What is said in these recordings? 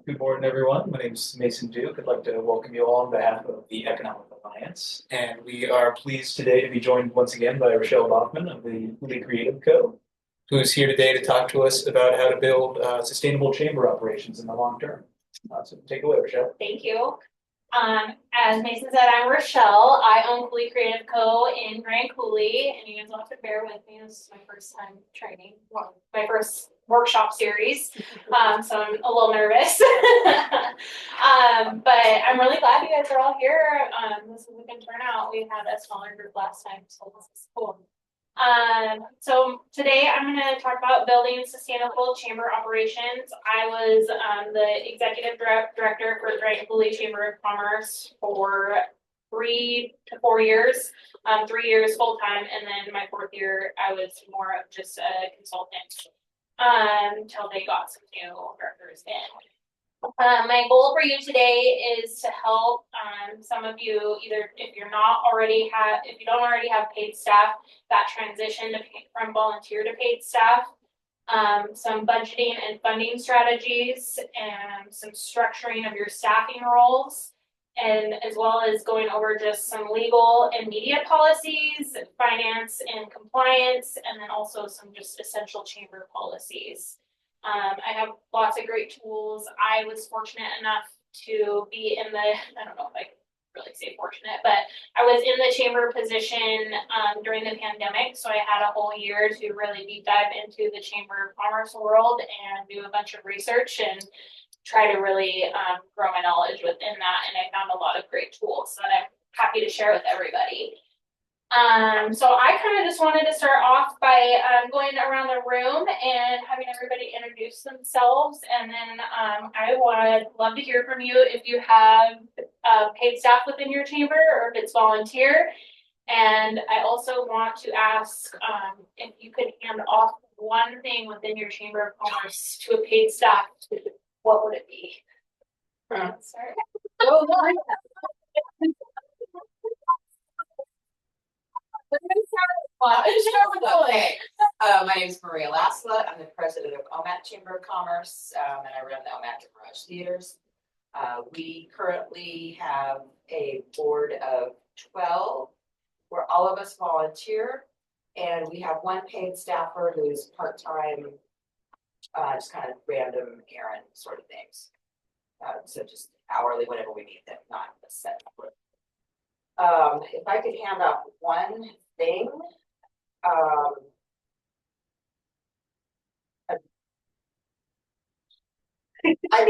Good morning, everyone. My name is Mason Duke. I'd like to welcome you all on behalf of the Economic Alliance. And we are pleased today to be joined once again by Rachelle Baughman of the Coulee Creative Co., who's here today to talk to us about how to build sustainable chamber operations in the long term. So take it away, Rachelle. Thank you. As Mason said, I'm Rachelle. I own Coulee Creative Co. in Grand Coulee, and you guys will have to bear with me. This is my first time training, well, my first workshop series, so I'm a little nervous. But I'm really glad you guys are all here. This is a good turnout. We had a smaller group last time, so this is cool. So today I'm going to talk about building sustainable chamber operations. I was the executive director for Grand Coulee Chamber of Commerce for 3 to 4 years, 3 years full time, and then my 4th year I was more of just a consultant until they got some new directors in. My goal for you today is to help some of you, either if you don't already have paid staff, that transition from volunteer to paid staff, some budgeting and funding strategies, and some structuring of your staffing roles, and as well as going over just some legal and media policies, finance and compliance, and then also some just essential chamber policies. I have lots of great tools. I was fortunate enough to be in the, I don't know if I can really say fortunate, but I was in the chamber position during the pandemic. So I had a whole year to really deep dive into the Chamber of Commerce world and do a bunch of research and try to really grow my knowledge within that. And I found a lot of great tools that I'm happy to share with everybody. So I kind of just wanted to start off by going around the room and having everybody introduce themselves, and then I would love to hear from you if you have paid staff within your chamber or if it's volunteer. And I also want to ask if you could hand off one thing within your Chamber of Commerce to a paid staff, what would it be? Sorry. Okay. My name is Maria Lasla. I'm the president of OMAT Chamber of Commerce, and I run the OMAT Garage Theaters. We currently have a board of 12, where all of us volunteer, and we have one paid staffer who's part-time, just kind of random errand sort of things. So just hourly, whenever we need them, not a set number. If I could hand out one thing, I'd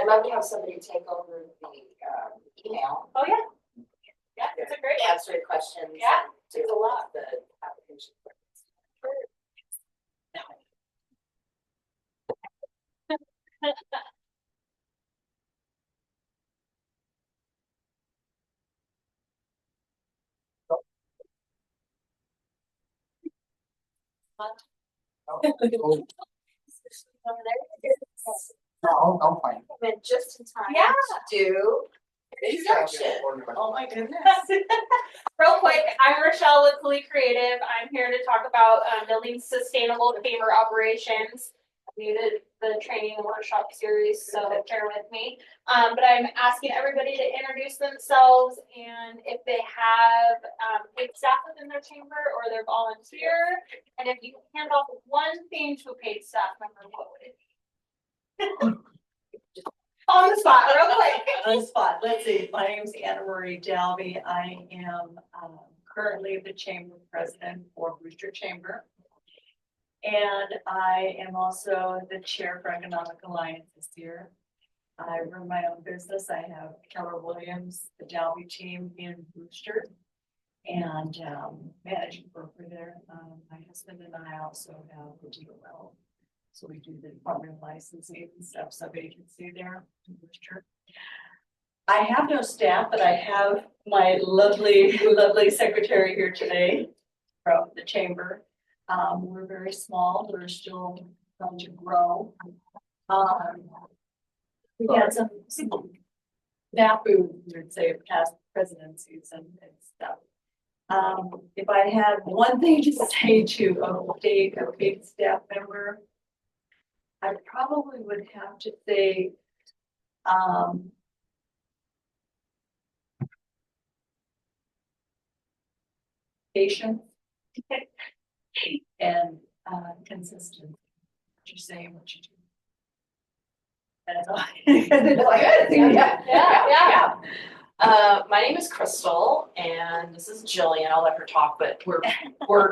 love to have somebody take over the email. Oh yeah, yeah, it's a great answer questions. Yeah, do a lot of the application. I'll find it. Went just in time. Yeah. To do introduction. Oh my goodness. Real quick, I'm Rachelle with Coulee Creative. I'm here to talk about building sustainable chamber operations. I'm new to the training and workshop series, so bear with me. But I'm asking everybody to introduce themselves and if they have paid staff within their chamber or they're volunteer. And if you hand off one thing to a paid staff member, what would it be? On the spot, real quick. On the spot. Let's see. My name is Anna Marie Dalby. I am currently the chamber president for Brewster Chamber. And I am also the chair for Economic Alliance this year. I run my own business. I have Keller Williams, the Dalby team in Brewster, and managing broker there. My husband and I also have the DOL. So we do the Department of Licensing and stuff, sub-agency there in Brewster. I have no staff, but I have my lovely, lovely secretary here today from the chamber. We're very small. We're still going to grow. We had some snafu, you would say, past presidencies and stuff. If I had one thing to say to a paid staff member, I probably would have to say, patience and, consistency. What you say, what you do. That's all. Yeah. My name is Crystal and this is Jillian. I'll let her talk, but we're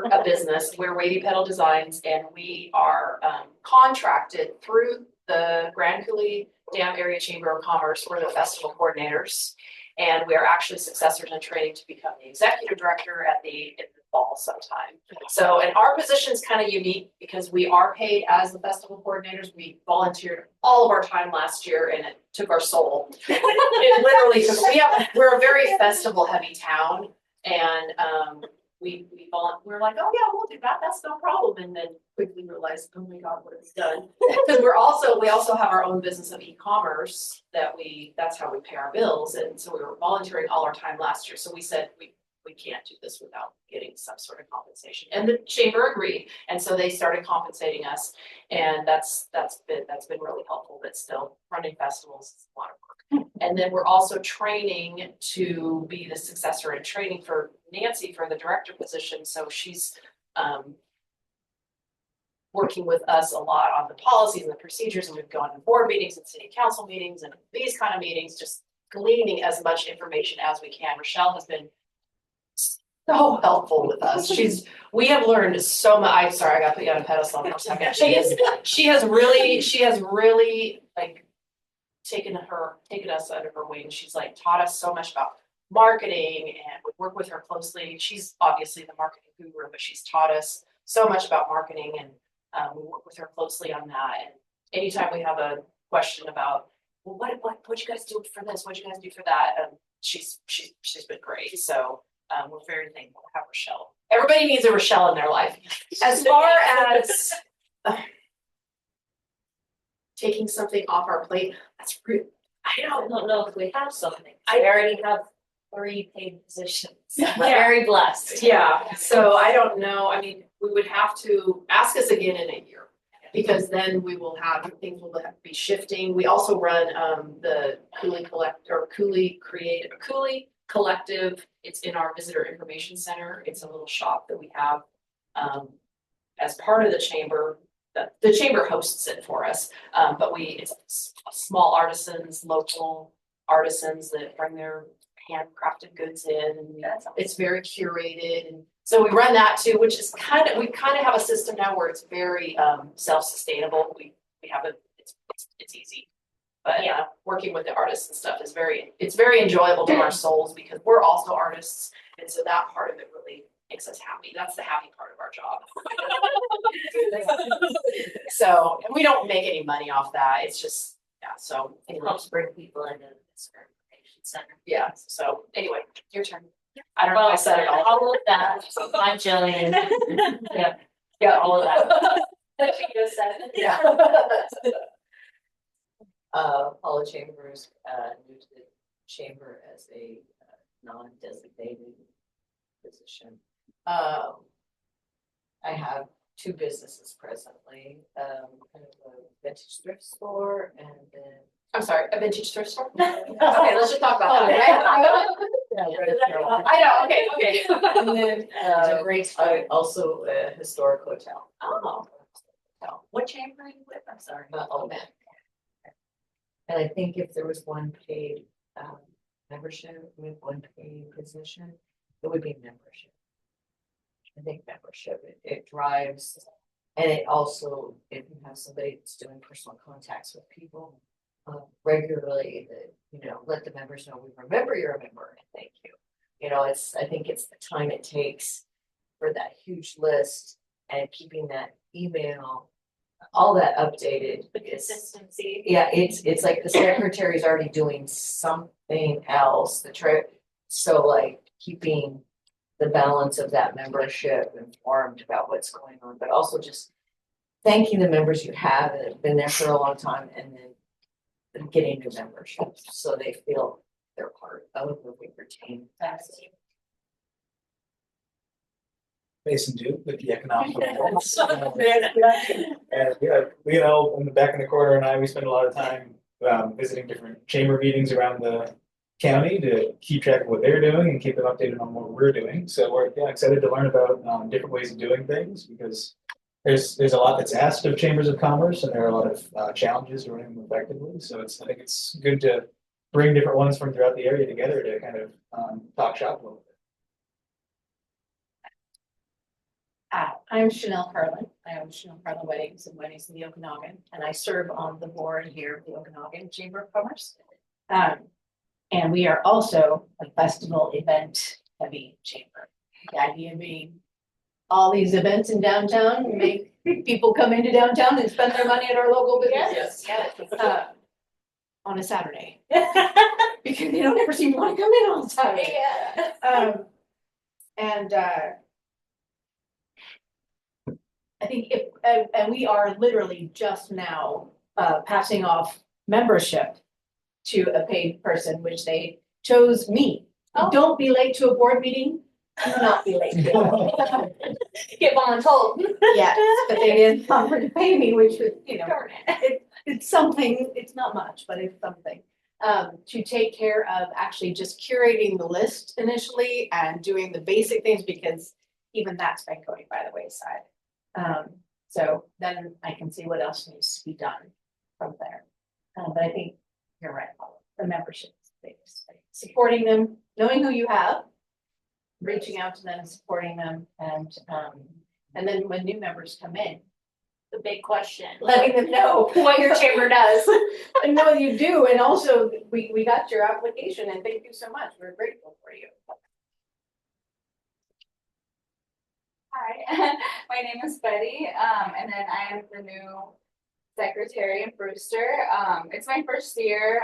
a business. We're Wavy Pedal Designs and we are contracted through the Grand Coulee Dam Area Chamber of Commerce. We're the festival coordinators. And we are actually successors in training to become the executive director in the fall sometime. So, and our position is kind of unique because we are paid as the festival coordinators. We volunteered all of our time last year and it took our soul. It literally took, we're a very festival heavy town and we're like, oh yeah, we'll do that. That's no problem. And then quickly realized, oh my God, what have we done? Because we also have our own business of e-commerce that's how we pay our bills. And so we were volunteering all our time last year. So we said, we can't do this without getting some sort of compensation. And the chamber agreed. And so they started compensating us. And that's been really helpful, but still running festivals is a lot of work. And then we're also training to be the successor and training for Nancy for the director position. So she's working with us a lot on the policies and the procedures, and we've gone to board meetings and city council meetings and these kind of meetings, just gleaning as much information as we can. Rachelle has been so helpful with us. We have learned so much. I'm sorry, I got to put you on a pedestal for a second. She has really like taken us under her wing. She's like taught us so much about marketing and we work with her closely. She's obviously the marketing guru, but she's taught us so much about marketing and we work with her closely on that. And anytime we have a question about, well, what you guys do for this? What you guys do for that? She's been great. So we're very thankful to have Rachelle. Everybody needs a Rachelle in their life. As far as taking something off our plate, that's rude. I don't know if we have something. I already have 3 paid positions. Yeah. We're very blessed. Yeah, so I don't know. I mean, we would have to ask us again in a year because then we will have things will have to be shifting. We also run the Coulee Collective. It's in our visitor information center. It's a little shop that we have as part of the chamber. The chamber hosts it for us, but it's small artisans, local artisans that bring their handcrafted goods in, and it's very curated. And so we run that too, which is we kind of have a system now where it's very self-sustainable. We have it's easy. But yeah, working with the artists and stuff is very enjoyable to our souls because we're also artists, and so that part of it really makes us happy. That's the happy part of our job. So, and we don't make any money off that. It's just so It helps bring people into this information center. yeah. So anyway, your turn. I don't know if I said it all. All of that. Hi, Jillian. Yeah, all of that. Yeah. Paula Chambers, new to the chamber as a non-designated position. I have 2 businesses presently, kind of a vintage thrift store and then. I'm sorry, a vintage thrift store? Okay, let's just talk about that. I know, okay. And then I also a historic hotel. Oh. What chamber are you with? I'm sorry. Baughman. And I think if there was one paid membership with one paid position, it would be membership. I think membership, it drives, and it also, if you have somebody that's doing personal contacts with people regularly, that, let the members know we remember you're a member and thank you. I think it's the time it takes for that huge list and keeping that email, all that updated. The consistency. Yeah, it's like the secretary's already doing something else. So like keeping the balance of that membership informed about what's going on, but also just thanking the members you have that have been there for a long time, and then getting new memberships so they feel they're part of what we retain. Mason Duke with the economic development. And yeah, you know, in the back in the corner and we spend a lot of time visiting different chamber meetings around the county to keep track of what they're doing and keep them updated on what we're doing. So we're excited to learn about different ways of doing things because there's a lot that's asked of chambers of commerce and there are a lot of challenges running them effectively. So I think it's good to bring different ones from throughout the area together to kind of talk shop a little bit. I'm Chanel Carlin. I own Chanel Carlin Weddings and Weddings in the Okanagan, and I serve on the board here of the Okanagan Chamber of Commerce. And we are also a festival event heavy chamber. The idea being all these events in downtown make people come into downtown and spend their money at our local businesses. On a Saturday. Because they don't ever seem to want to come in on Saturday. I think and we are literally just now passing off membership to a paid person, which they chose me. Oh. Don't be late to a board meeting. Do not be late. Get voluntold. Yes, but they didn't offer to pay me, which was, you know, Darn it. it's something, it's not much, but it's something. To take care of actually just curating the list initially and doing the basic things because even that's been going by the wayside. So then I can see what else needs to be done from there. But I think you're right, Paula. The membership is the biggest thing. Supporting them, knowing who you have, reaching out to them, supporting them, and then when new members come in, The big question. letting them know What your chamber does. and know you do. And also, we got your application, and thank you so much. We're grateful for you. Hi, my name is Betty, and then I am the new secretary in Brewster. It's my first year,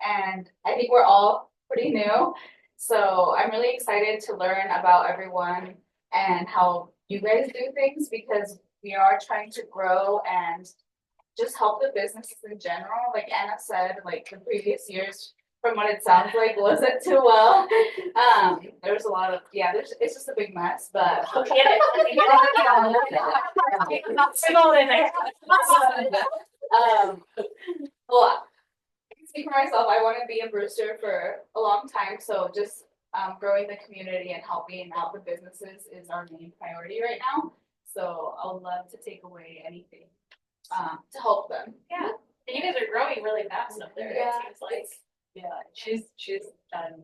and I think we're all pretty new. So I'm really excited to learn about everyone and how you guys do things because we are trying to grow and just help the businesses in general. Like Anna said, like the previous years, from what it sounds like, wasn't too well. There was a lot of, it's just a big mess, but. Well, I can speak for myself, I want to be in Brewster for a long time, so just growing the community and helping out the businesses is our main priority right now. So I'll love to take away anything to help them. Yeah, and you guys are growing really fast up there. Yeah, It seems like. Yeah, she's done.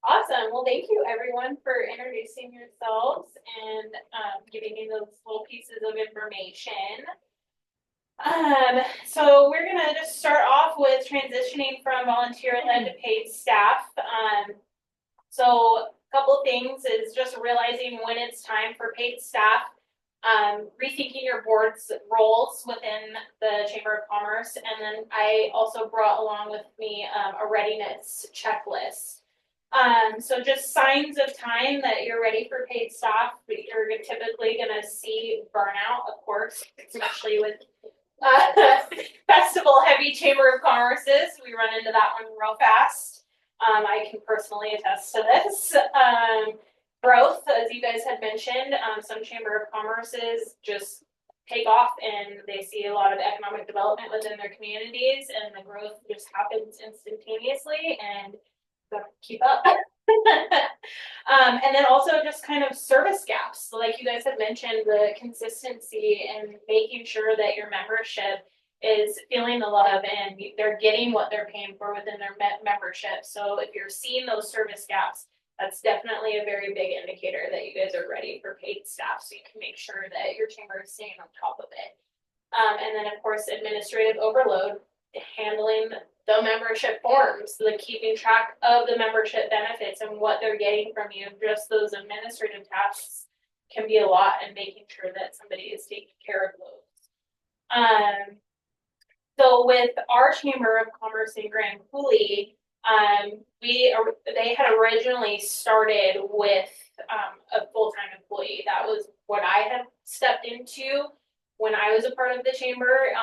Awesome. Well, thank you everyone for introducing yourselves and giving me those little pieces of information. So we're gonna just start off with transitioning from volunteer-led to paid staff. So a couple things is just realizing when it's time for paid staff. Rethinking your board's roles within the Chamber of Commerce. And then I also brought along with me a readiness checklist. So just signs of time that you're ready for paid staff, but you're typically gonna see burnout, of course, especially with festival heavy Chamber of Commerces. We run into that one real fast. I can personally attest to this. Growth, as you guys had mentioned, some Chamber of Commerces just take off and they see a lot of economic development within their communities and the growth just happens instantaneously and you have to keep up. And then also just kind of service gaps. So like you guys had mentioned, the consistency and making sure that your membership is feeling the love and they're getting what they're paying for within their membership. So if you're seeing those service gaps, that's definitely a very big indicator that you guys are ready for paid staff, so you can make sure that your chamber is staying on top of it. And then, of course, administrative overload, handling the membership forms, the keeping track of the membership benefits and what they're getting from you. Just those administrative tasks can be a lot, and making sure that somebody is taking care of those. So with our Chamber of Commerce in Grand Coulee, they had originally started with a full-time employee. That was what I had stepped into when I was a part of the chamber.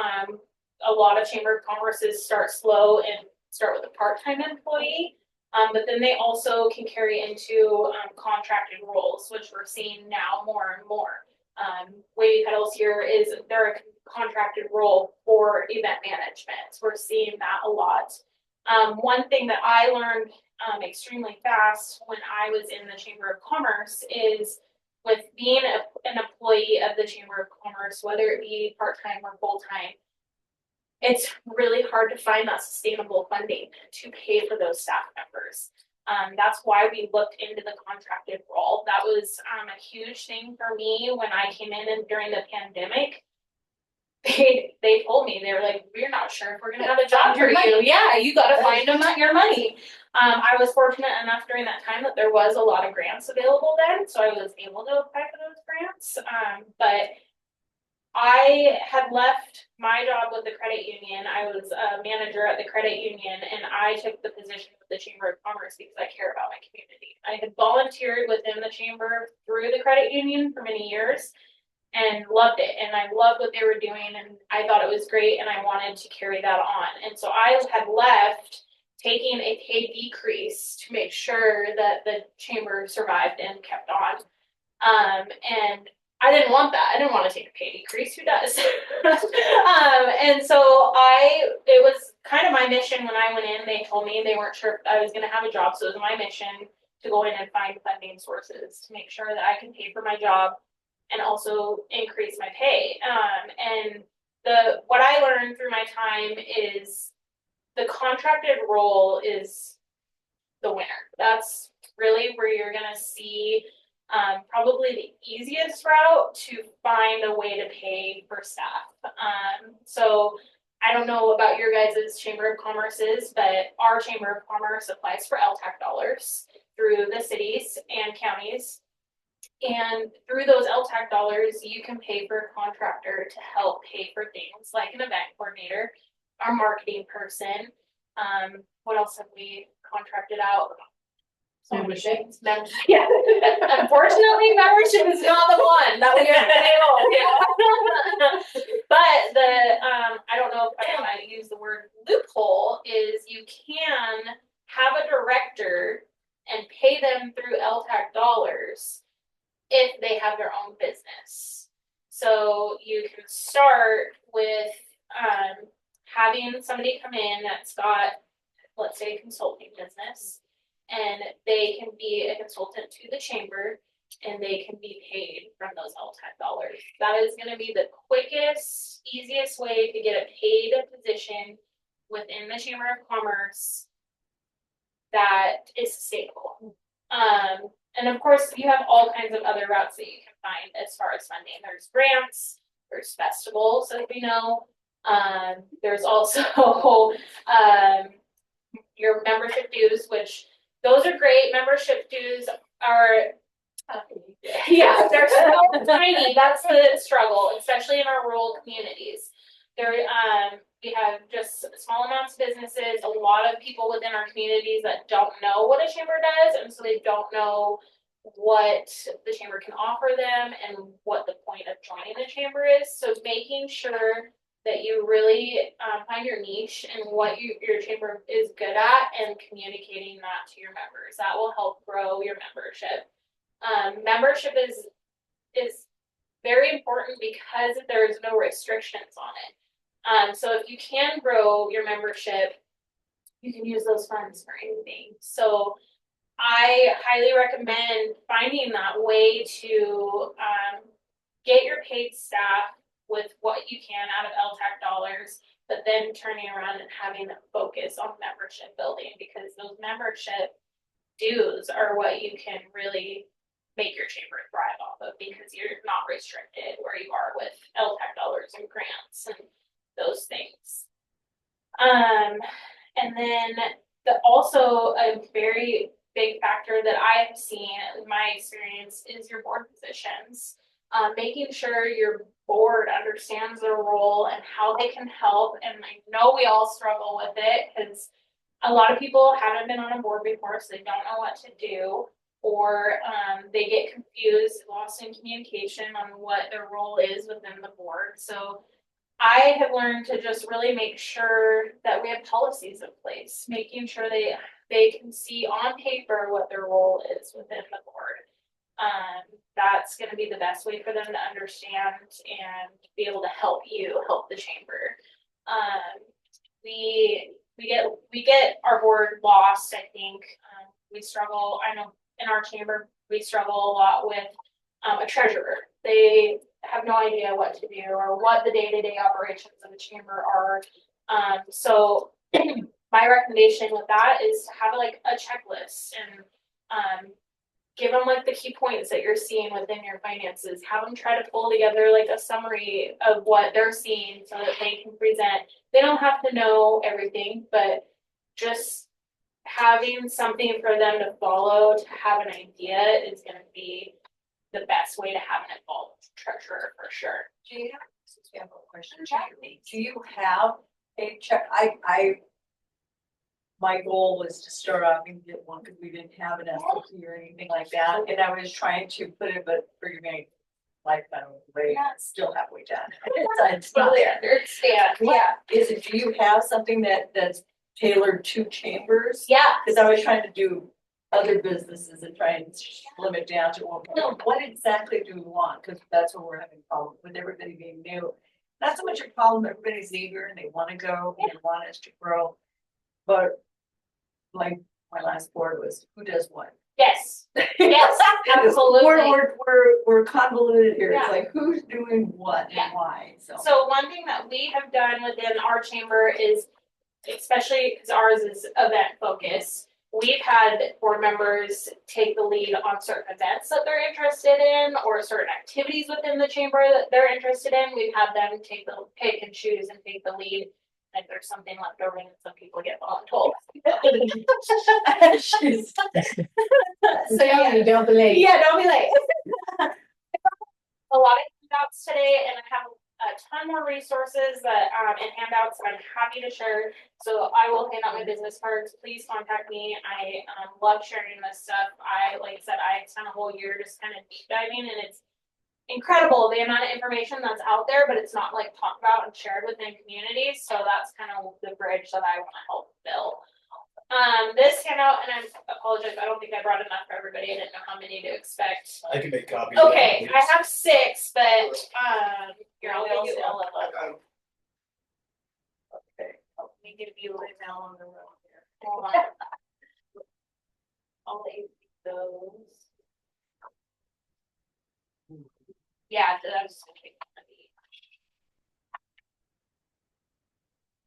A lot of Chamber of Commerces start slow and start with a part-time employee. But then they also can carry into contracted roles, which we're seeing now more and more. Wavy Petals here is they're a contracted role for event management. We're seeing that a lot. One thing that I learned extremely fast when I was in the Chamber of Commerce is with being an employee of the Chamber of Commerce, whether it be part-time or full-time, it's really hard to find that sustainable funding to pay for those staff members. That's why we looked into the contracted role. That was a huge thing for me when I came in and during the pandemic. They told me, they were like, we're not sure if we're gonna have a job for you. Yeah, you gotta find them your money. I was fortunate enough during that time that there was a lot of grants available then, so I was able to apply for those grants. But I had left my job with the credit union. I was a manager at the credit union, and I took the position with the Chamber of Commerce because I care about my community. I had volunteered within the chamber through the credit union for many years and loved it. And I loved what they were doing, and I thought it was great, and I wanted to carry that on. And so I had left taking a pay decrease to make sure that the chamber survived and kept on. And I didn't want that. I didn't want to take a pay decrease. Who does? And so it was kind of my mission when I went in. They told me they weren't sure if I was going to have a job. So it was my mission to go in and find funding sources to make sure that I can pay for my job and also increase my pay. And what I learned through my time is the contracted role is the winner. That's really where you're going to see probably the easiest route to find a way to pay for staff. So I don't know about your guys' Chamber of Commerce's, but our Chamber of Commerce applies for LTAC dollars through the cities and counties. And through those LTAC dollars, you can pay for a contractor to help pay for things like an event coordinator, our marketing person. What else have we contracted out? Membership. Yeah. Unfortunately, membership is not the one that we have been able. But I don't know if I want to use the word loophole, is you can have a director and pay them through LTAC dollars if they have their own business. So you can start with having somebody come in that's got, let's say, a consulting business, and they can be a consultant to the chamber, and they can be paid from those LTAC dollars. That is going to be the quickest, easiest way to get a paid position within the Chamber of Commerce that is sustainable. And of course, you have all kinds of other routes that you can find as far as funding. There's grants, there's festivals, as we know. There's also your membership dues, which those are great. Membership dues are, yeah, they're so tiny. That's the struggle, especially in our rural communities. We have just small amounts of businesses, a lot of people within our communities that don't know what a chamber does, and so they don't know what the chamber can offer them and what the point of joining the chamber is. So making sure that you really find your niche and what your chamber is good at and communicating that to your members. That will help grow your membership. Membership is very important because there's no restrictions on it. So if you can grow your membership, you can use those funds for anything. So I highly recommend finding that way to get your paid staff with what you can out of LTAC dollars, but then turning around and having a focus on membership building, because those membership dues are what you can really make your chamber thrive off of, because you're not restricted where you are with LTAC dollars and grants and those things. And then also a very big factor that I have seen in my experience is your board positions. Making sure your board understands their role and how they can help. And I know we all struggle with it because a lot of people haven't been on a board before, so they don't know what to do, or they get confused, lost in communication on what their role is within the board. So I have learned to just really make sure that we have policies in place, making sure they they can see on paper what their role is within the board. That's gonna be the best way for them to understand and be able to help the chamber. We get our board lost, I think. We struggle, I know in our chamber, we struggle a lot with a treasurer. They have no idea what to do or what the day-to-day operations of the chamber are. So my recommendation with that is to have like a checklist and give them like the key points that you're seeing within your finances. Have them try to pull together like a summary of what they're seeing so that they can present. They don't have to know everything, but just having something for them to follow to have an idea is going to be the best way to have an involved treasurer for sure. Do you have, since we have a question, do you have a check? My goal was to start off and get one because we didn't have an SOP or anything like that. And I was trying to put it, but forgive me, life way, still halfway done. It's not Totally there. understand. Yeah. Is it, do you have something that's tailored to chambers? Yeah. Because I was trying to do other businesses and try and limit down to what exactly do we want? Because that's what we're having problem with everybody being new. Not so much a problem, everybody's eager and they want to go, and they want us to grow. But like my last board was, who does what? Yes. Yes. Absolutely. We're convoluted here. It's Yeah. like who's doing what Yeah. and why. So one thing that we have done within our chamber is, especially because ours is event focused, we've had board members take the lead on certain events that they're interested in or certain activities within the chamber that they're interested in. We've had them pick and choose and take the lead. If there's something left over, and some people get voluntold. So you don't believe. Yeah, don't be late. A lot of handouts today, and I have a ton more resources that and handouts that I'm happy to share. So I will hand out my business cards. Please contact me. I love sharing this stuff. Like I said, I spent a whole year just kind of deep diving, and it's incredible the amount of information that's out there, but it's not like talked about and shared within communities. So that's kind of the bridge that I want to help build. This handout, and I apologize, I don't think I brought enough for everybody. I didn't know how many to expect. I can make copies. Okay, I have 6, but here, I'll give you all of them. Okay. Let me give you Now on the road here. hold on. I'll leave those. Yeah, that's okay.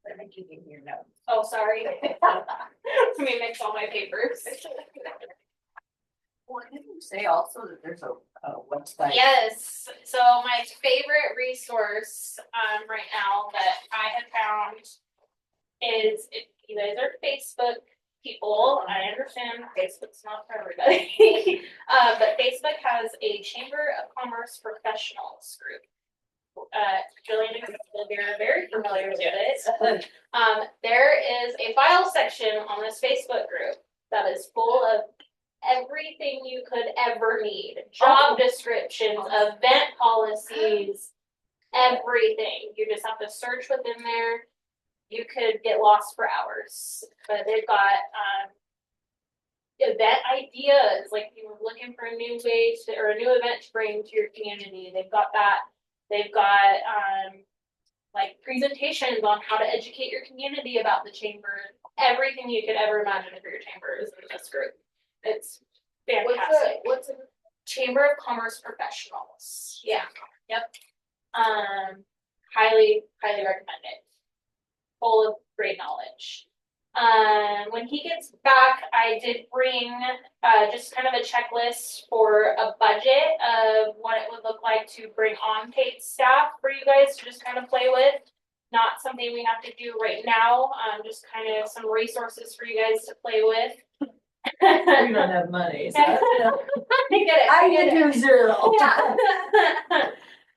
Let me give you your notes. Oh, sorry. Let me mix all my papers. Well, didn't you say also that there's a website? Yes, so my favorite resource right now that I have found is, if you guys are Facebook people, I understand Facebook's not for everybody. But Facebook has a Chamber of Commerce Professionals group. Jillian and Crystal are very familiar with it. There is a file section on this Facebook group that is full of everything you could ever need. Job descriptions, event policies, everything. You just have to search within there. You could get lost for hours, but they've got event ideas, like if you were looking for a new way to, or a new event to bring to your community. They've got that. They've got like presentations on how to educate your community about the chamber. Everything you could ever imagine for your chamber is in this group. It's fantastic. What's a Chamber of Commerce Professionals? Yeah. Yep. Highly recommend it. Full of great knowledge. When he gets back, I did bring just kind of a checklist for a budget of what it would look like to bring on paid staff for you guys to just kind of play with. Not something we have to do right now, just kind of some resources for you guys to play with. We don't have money. So I get it. I get to 0. Yeah.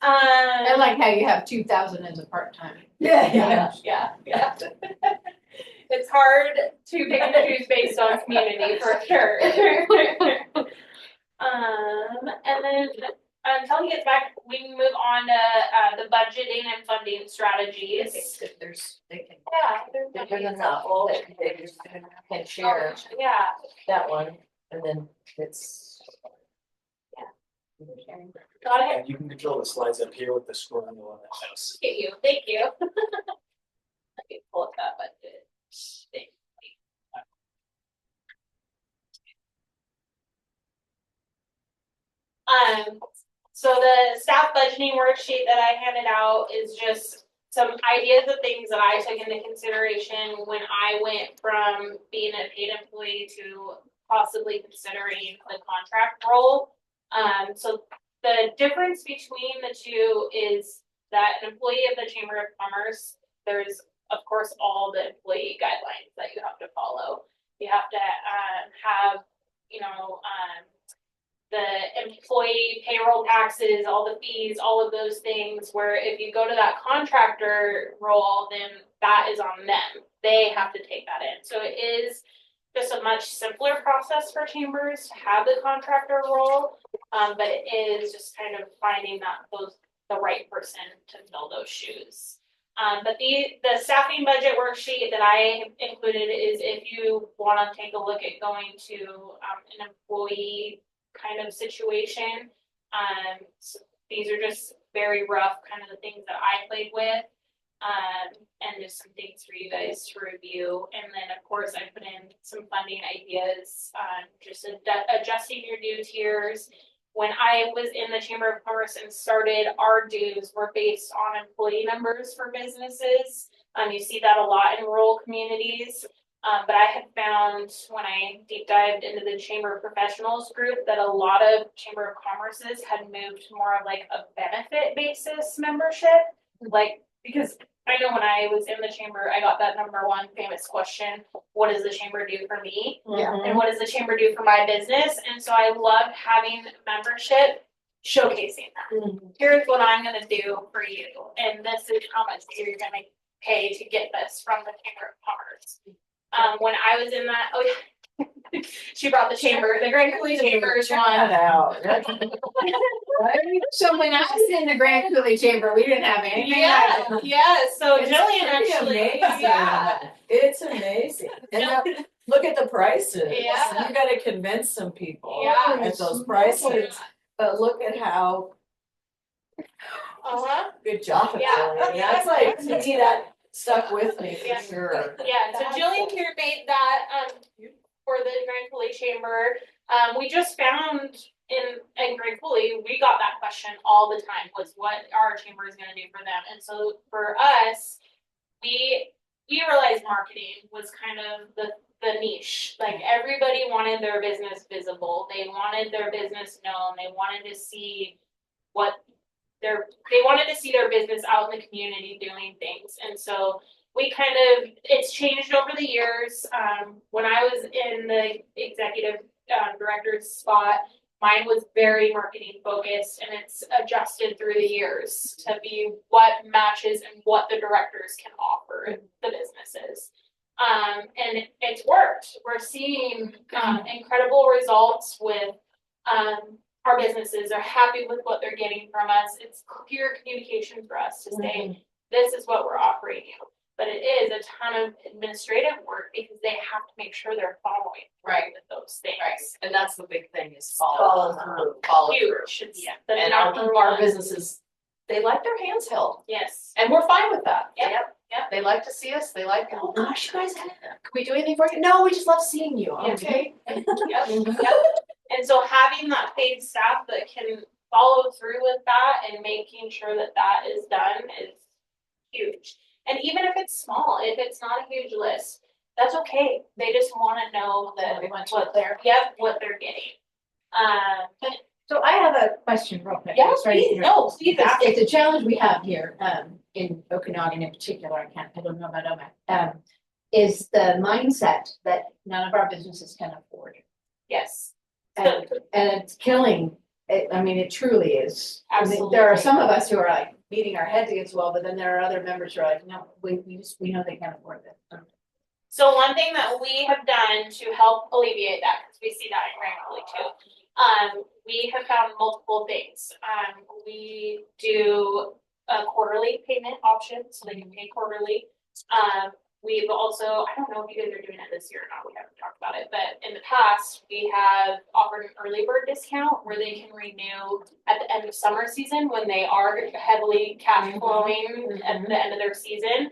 I like how you have 2,000 as a part-time. Yeah. It's hard to pick and choose based on community for sure. And then until he gets back, we can move on to, the budgeting and funding strategies. If there's, they can, Yeah. if there's enough, that they just can share Yeah, that one, and then it's. Yeah. Sharing. got it. And you can control the slides up here with the scrolling on the house. Get you, thank you. Let me pull up that budget. thing. So the staff budgeting worksheet that I handed out is just some ideas of things that I took into consideration when I went from being a paid employee to possibly considering the contract role. So the difference between the two is that an employee of the Chamber of Commerce, there's of course all the employee guidelines that you have to follow. You have to have, the employee payroll taxes, all the fees, all of those things, where if you go to that contractor role, then that is on them. They have to take that in. So it is just a much simpler process for chambers to have the contractor role, but it is just kind of finding the right person to fill those shoes. But the staffing budget worksheet that I included is if you want to take a look at going to an employee kind of situation. So these are just very rough, kind of the things that I played with, and just some things for you guys to review. And then, of course, I put in some funding ideas, just adjusting your due tiers. When I was in the Chamber of Commerce and started, our dues were based on employee numbers for businesses. You see that a lot in rural communities. But I had found when I deep dived into the Chamber of Professionals group that a lot of Chamber of Commerces had moved to more of like a benefit basis membership. Like, because I know when I was in the Chamber, I got that number one famous question, what does the Chamber do for me? Yeah. And what does the Chamber do for my business? And so I loved having membership showcasing that. Here's what I'm gonna do for you. And this is how much you're gonna pay to get this from the Chamber of Commerce. When I was in that, she brought the chamber, the Grand Coulee Chambers one. Out. So when I was in the Grand Coulee Chamber, we didn't have anything like that. Yeah, so It's Jillian pretty actually, amazing. yeah. It's amazing. And now, look at the prices. Yeah. You gotta convince some people Yeah. at those prices, but look at how Uh-huh. good job. Yeah. Jillian. That's like, to me, that stuck with me Yeah. for sure. Yeah, so Jillian here made that, for the Grand Coulee Chamber. We just found in Grand Coulee, we got that question all the time, was what our chamber is gonna do for them. And so for us, we realized marketing was kind of the niche. Like everybody wanted their business visible. They wanted their business known. They wanted to see they wanted to see their business out in the community doing things. And so it's changed over the years. When I was in the executive director's spot, mine was very marketing focused, and it's adjusted through the years to be what matches and what the directors can offer the businesses. And it's worked. We're seeing incredible results with our businesses are happy with what they're getting from us. It's clear communication for us to say, this is what we're offering you. But it is a ton of administrative work because they have to make sure they're following Right. with those things. Right, and that's the big thing is Follow follow through. Huge. It's the And number our one. businesses, they like their hands held, Yes. and we're fine with that. Yep. They like to see us, they like, oh gosh, you guys, can we do anything for you? No, we just love seeing you, Yeah. okay? Yep. And so having that paid staff that can follow through with that and making sure that that is done is huge. And even if it's small, if it's not a huge list, that's okay. They just want to know that what they're getting. So I have a question real quick. Yeah, Sorry to please, interrupt. no, please ask. It's a challenge we have here, in Okanagan in particular, I don't know about OMAC, is the mindset that none of our businesses can afford. Yes. And it's killing, it truly is. I mean, Absolutely. there are some of us who are like beating our heads against the wall, but then there are other members who are like, no, we know they can't afford it. So one thing that we have done to help alleviate that, because we see that in Grand Coulee too, We have found multiple things. We do a quarterly payment option, so they can pay quarterly. We've also, I don't know if you guys are doing it this year or not, we haven't talked about it, but in the past, we have offered an early bird discount where they can renew at the end of summer season when they are heavily cash flowing at the end of their season.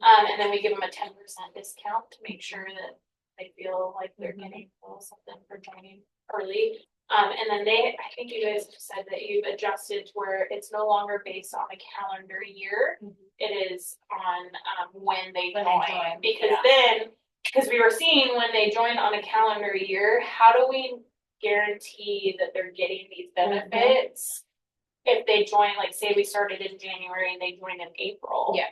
And then we give them a 10% discount to make sure that they feel like they're getting a little something for joining early. And then I think you guys have said that you've adjusted to where it's no longer based on a calendar year. It is on when they join. Because we were seeing when they join on a calendar year, how do we guarantee that they're getting these benefits? If they join, like say we started in January and they join in April. Yeah.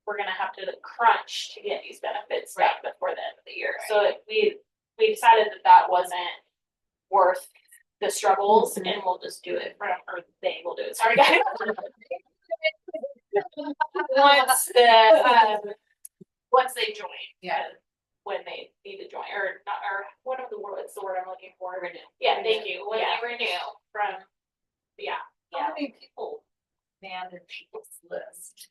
We're gonna have to crunch to get these benefits done before the end of the year. So we decided that wasn't worth the struggles, and we'll just do it or they will do it. Sorry guys. Once they join, when they need to join, or not, or what's the word I'm looking for? Renew. Yeah, thank you. When they renew from, How many people manage this list?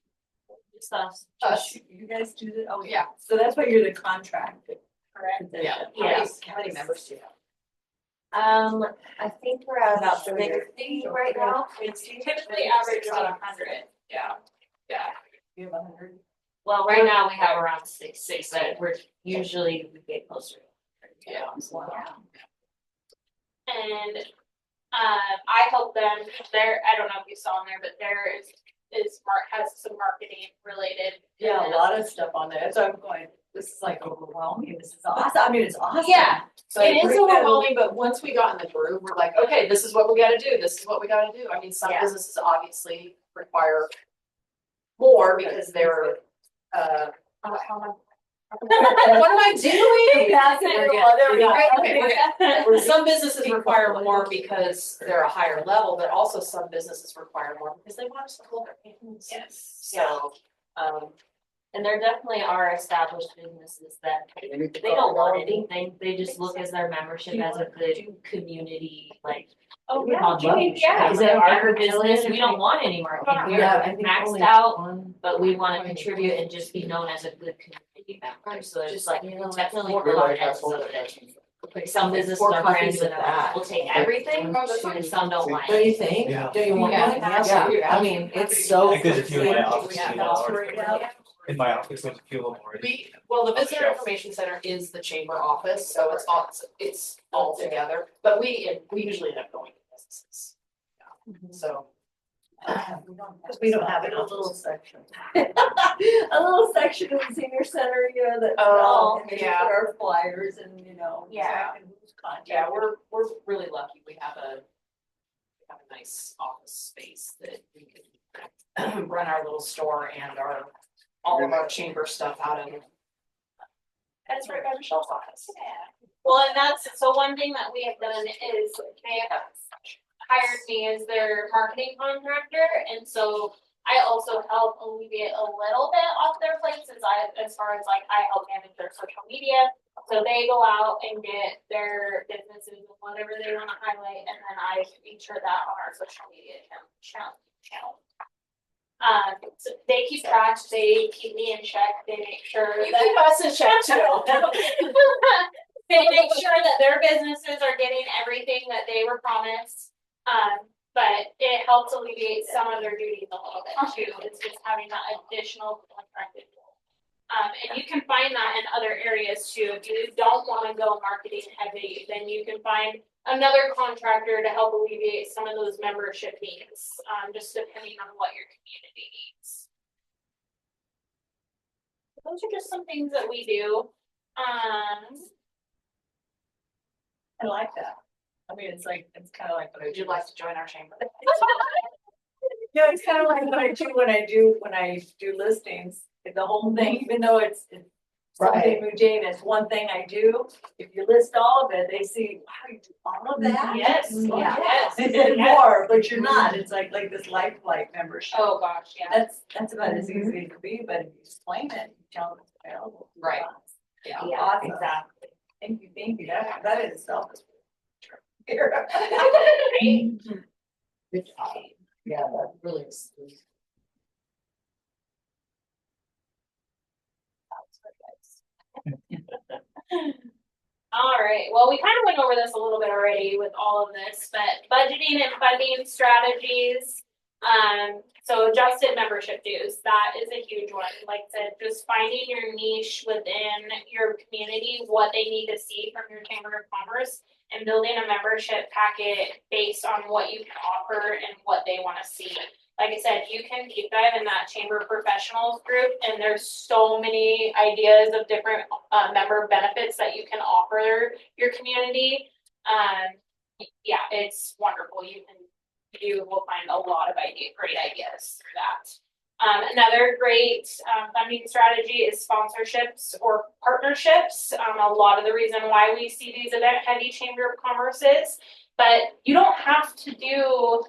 Just us. You guys do that? Oh, yeah. So that's why you're the contracted. Correct. Yeah. Yes. How many members do you have? I think we're at about 30 60 right now. It's typically average about 100. Yeah. You have 100? Well, right now we have around 6, but we're usually we get closer. Yeah. And I help them. I don't know if you saw in there, but there has some marketing related. Yeah, a lot of stuff on there. So I'm going, this is like overwhelming. This is awesome. I mean, it's awesome. Yeah. So It is break that- overwhelming, but once we got in the groove, we're like, okay, this is what we gotta do, this is what we gotta do. I mean, some Yeah. businesses obviously require more because they're, what am I doing? That's it. We're good. Well, there we go. Okay, we're good. Some businesses require more because they're a higher level, but also some businesses require more because they want us to hold their hands. Yes. So, And there definitely are established businesses that they don't want anything, they just look as their membership as a good community, like. Oh, we yeah. call it Yeah. Is it our business? We don't want any marketing, we're Yeah, I think maxed only out, one. but we wanna contribute and just be known as a good community member, so there's Just like, you know, definitely like, four ends of it. Like some businesses Four are copies friends of and that. will take everything, and some don't like. Don't you think? Yeah. Don't you want Yeah. one? Absolutely. I mean, it's so. I think there's a few in my office. Yeah. In my office, there's a few of them already. The On the visitor shelf. information center is the chamber office, so it's all together, but we usually end up going to businesses. So. We don't have it in a little section. A little section in the senior center, you know, that. Oh, and we yeah. put our flyers and, you know. Yeah. and who's contacted. Yeah, we're really lucky. We have a nice office space that we can run our little store and all of our chamber stuff out of. That's right by Rachelle's office. Yeah. Well, and so one thing that we have done is they have hired me as their marketing contractor, and so I also help alleviate a little bit off their plates as far as like I help manage their social media. So they go out and get their businesses and whatever they want to highlight, and then I feature that on our social media channel. So they keep track, they keep me in check, they make sure You that keep us in check too. they make sure that their businesses are getting everything that they were promised. But it helps alleviate some of their duties a little bit too. It's just having that additional contracted role. And you can find that in other areas too. If you don't want to go marketing heavy, then you can find another contractor to help alleviate some of those membership needs, just depending on what your community needs. Those are just some things that we do. I like that. I mean, it's kind of like what I Would do. you like to join our chamber? No, it's kind of like what I do when I do listings, the whole thing, even though it's something mundane, it's one thing I do. If you list all of it, they see, wow, you do all of that? Yes, yes. And more, but you're not. It's like this life flight membership. Oh, gosh, yeah. That's about as easy as it can be, but if you explain it, you tell them it's available. Right. Yeah. Awesome. Exactly. Thank you. That in itself is. here. Right? Good job. Yeah, that really is. All right, well, we kind of went over this a little bit already with all of this, but budgeting and funding strategies. So adjusted membership dues, that is a huge one. Like I said, just finding your niche within your community, what they need to see from your Chamber of Commerce, and building a membership packet based on what you can offer and what they want to see. Like I said, you can deep dive in that Chamber Professionals group, and there's so many ideas of different member benefits that you can offer your community. Yeah, it's wonderful. You will find a lot of great ideas through that. Another great funding strategy is sponsorships or partnerships. A lot of the reason why we see these event-heavy Chamber of Commerces, but you don't have to do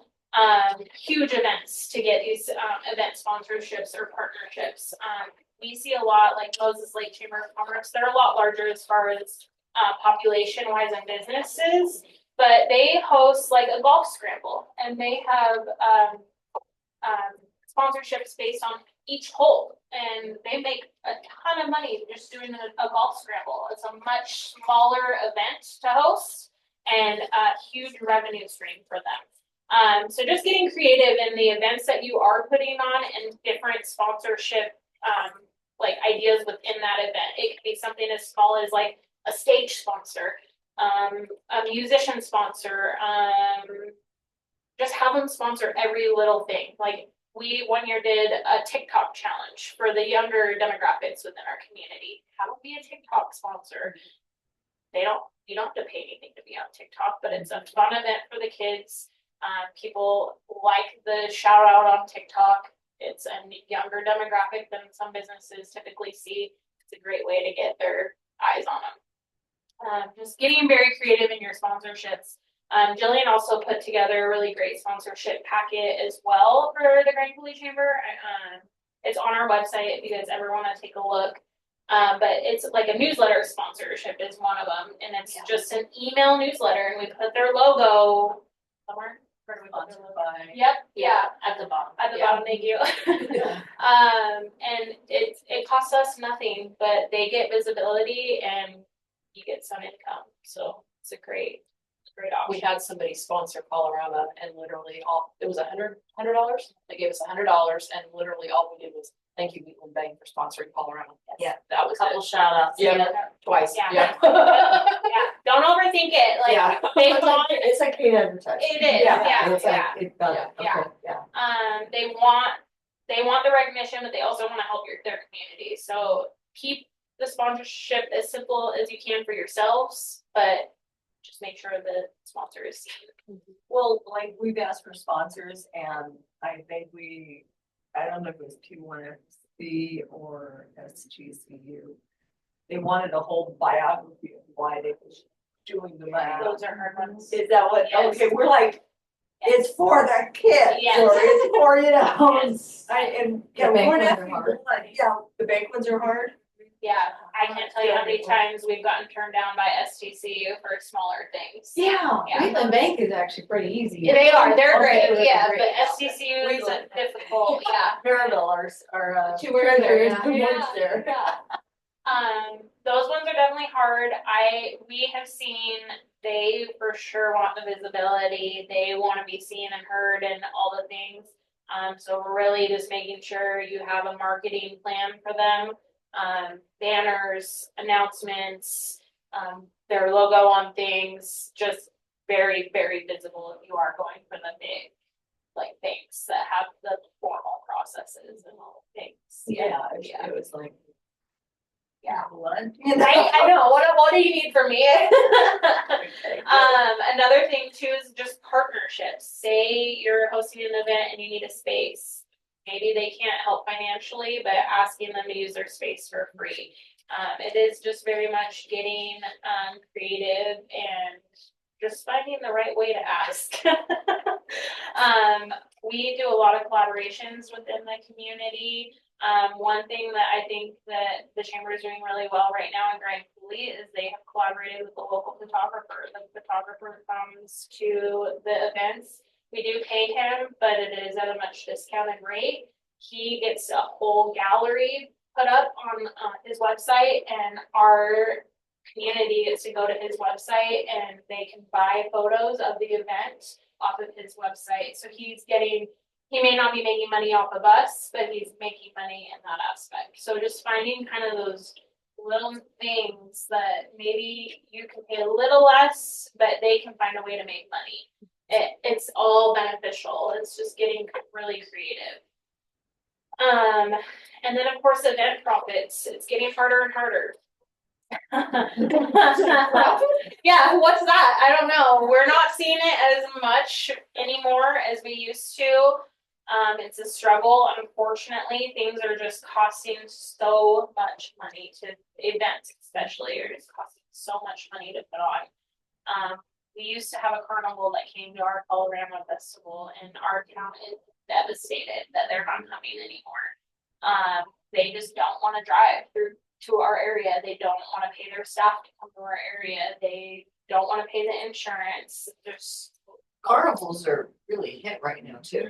huge events to get these event sponsorships or partnerships. We see a lot like Moses Lake Chamber of Commerce. They're a lot larger as far as population-wise and businesses, but they host like a golf scramble, and they have sponsorships based on each hole, and they make a ton of money just doing a golf scramble. It's a much smaller event to host and a huge revenue stream for them. So just getting creative in the events that you are putting on and different sponsorship like ideas within that event. It could be something as small as like a stage sponsor, a musician sponsor, just have them sponsor every little thing. Like we one year did a TikTok challenge for the younger demographics within our community. Have them be a TikTok sponsor. You don't have to pay anything to be on TikTok, but it's a fun event for the kids. People like the shout out on TikTok. It's a younger demographic than some businesses typically see. It's a great way to get their eyes on them. Just getting very creative in your sponsorships. Jillian also put together a really great sponsorship packet as well for the Grand Coulee Chamber. It's on our website if you guys ever want to take a look. But it's like a newsletter sponsorship is one of them, and it's just an email newsletter, and we put their logo somewhere. Where do we put their logo? Yep, yeah, At the bottom. at the bottom. Thank you. And it costs us nothing, but they get visibility and you get some income. So it's a great option. We had somebody sponsor Colorado, and literally it was $100. They gave us $100, and literally all we did was thank you, Wheatland Bank, for sponsoring Colorado. Yeah. That was Couple it. shout outs. Yeah, twice. Yeah. Yeah. Yeah, don't overthink it. Like Yeah. they want It's like paid advertising. it is. Yeah, It's like, it's done. Yeah. Okay, yeah. they want the recognition, but they also want to help their community. So keep the sponsorship as simple as you can for yourselves, but just make sure the sponsor is seen. Well, like we've asked for sponsors and I think I don't know if it was P1FC or SGCU. They wanted a whole biography of why they was doing the money. Those are hard ones. Is that what, Yes. okay, we're like, it's for the kids, Yes. or it's for, Yes. yeah, The bank we're ones not, are hard. yeah, the bank ones are hard. Yeah, I can't tell you how many times we've gotten turned down by STCU for smaller things. Yeah, Yeah. Wheatland Bank is actually pretty easy. Yeah, they are. They're Okay, great. Yeah, great. but STCU is difficult. Yeah. Maryville are, Two words there, treasurers, yeah. who works there. Those ones are definitely hard. We have seen they for sure want the visibility. They want to be seen and heard and all the things. So we're really just making sure you have a marketing plan for them. Banners, announcements, their logo on things, just very, very visible if you are going for the big like things that have the formal processes and all the things. It was like. Yeah. What? I know. What do you need from me? Another thing too is just partnerships. Say you're hosting an event and you need a space. Maybe they can't help financially, but asking them to use their space for free. It is just very much getting creative and just finding the right way to ask. We do a lot of collaborations within the community. One thing that I think that the chamber is doing really well right now in Grand Coulee is they have collaborated with the local photographer. The photographer comes to the events. We do pay him, but it is at a much discounted rate. He gets a whole gallery put up on his website, and our community gets to go to his website and they can buy photos of the event off of his website. So he may not be making money off of us, but he's making money in that aspect. So just finding kind of those little things that maybe you can pay a little less, but they can find a way to make money. It's all beneficial. It's just getting really creative. And then of course event profits. It's getting harder and harder. Yeah, what's that? I don't know. We're not seeing it as much anymore as we used to. It's a struggle. Unfortunately, things are just costing so much money to events, especially, are just costing so much money to put on. We used to have a carnival that came to our Colorama festival, and our town is devastated that they're not coming anymore. They just don't want to drive through to our area. They don't want to pay their staff to come to our area. They don't want to pay the insurance. There's Carnivals are really hit right now too.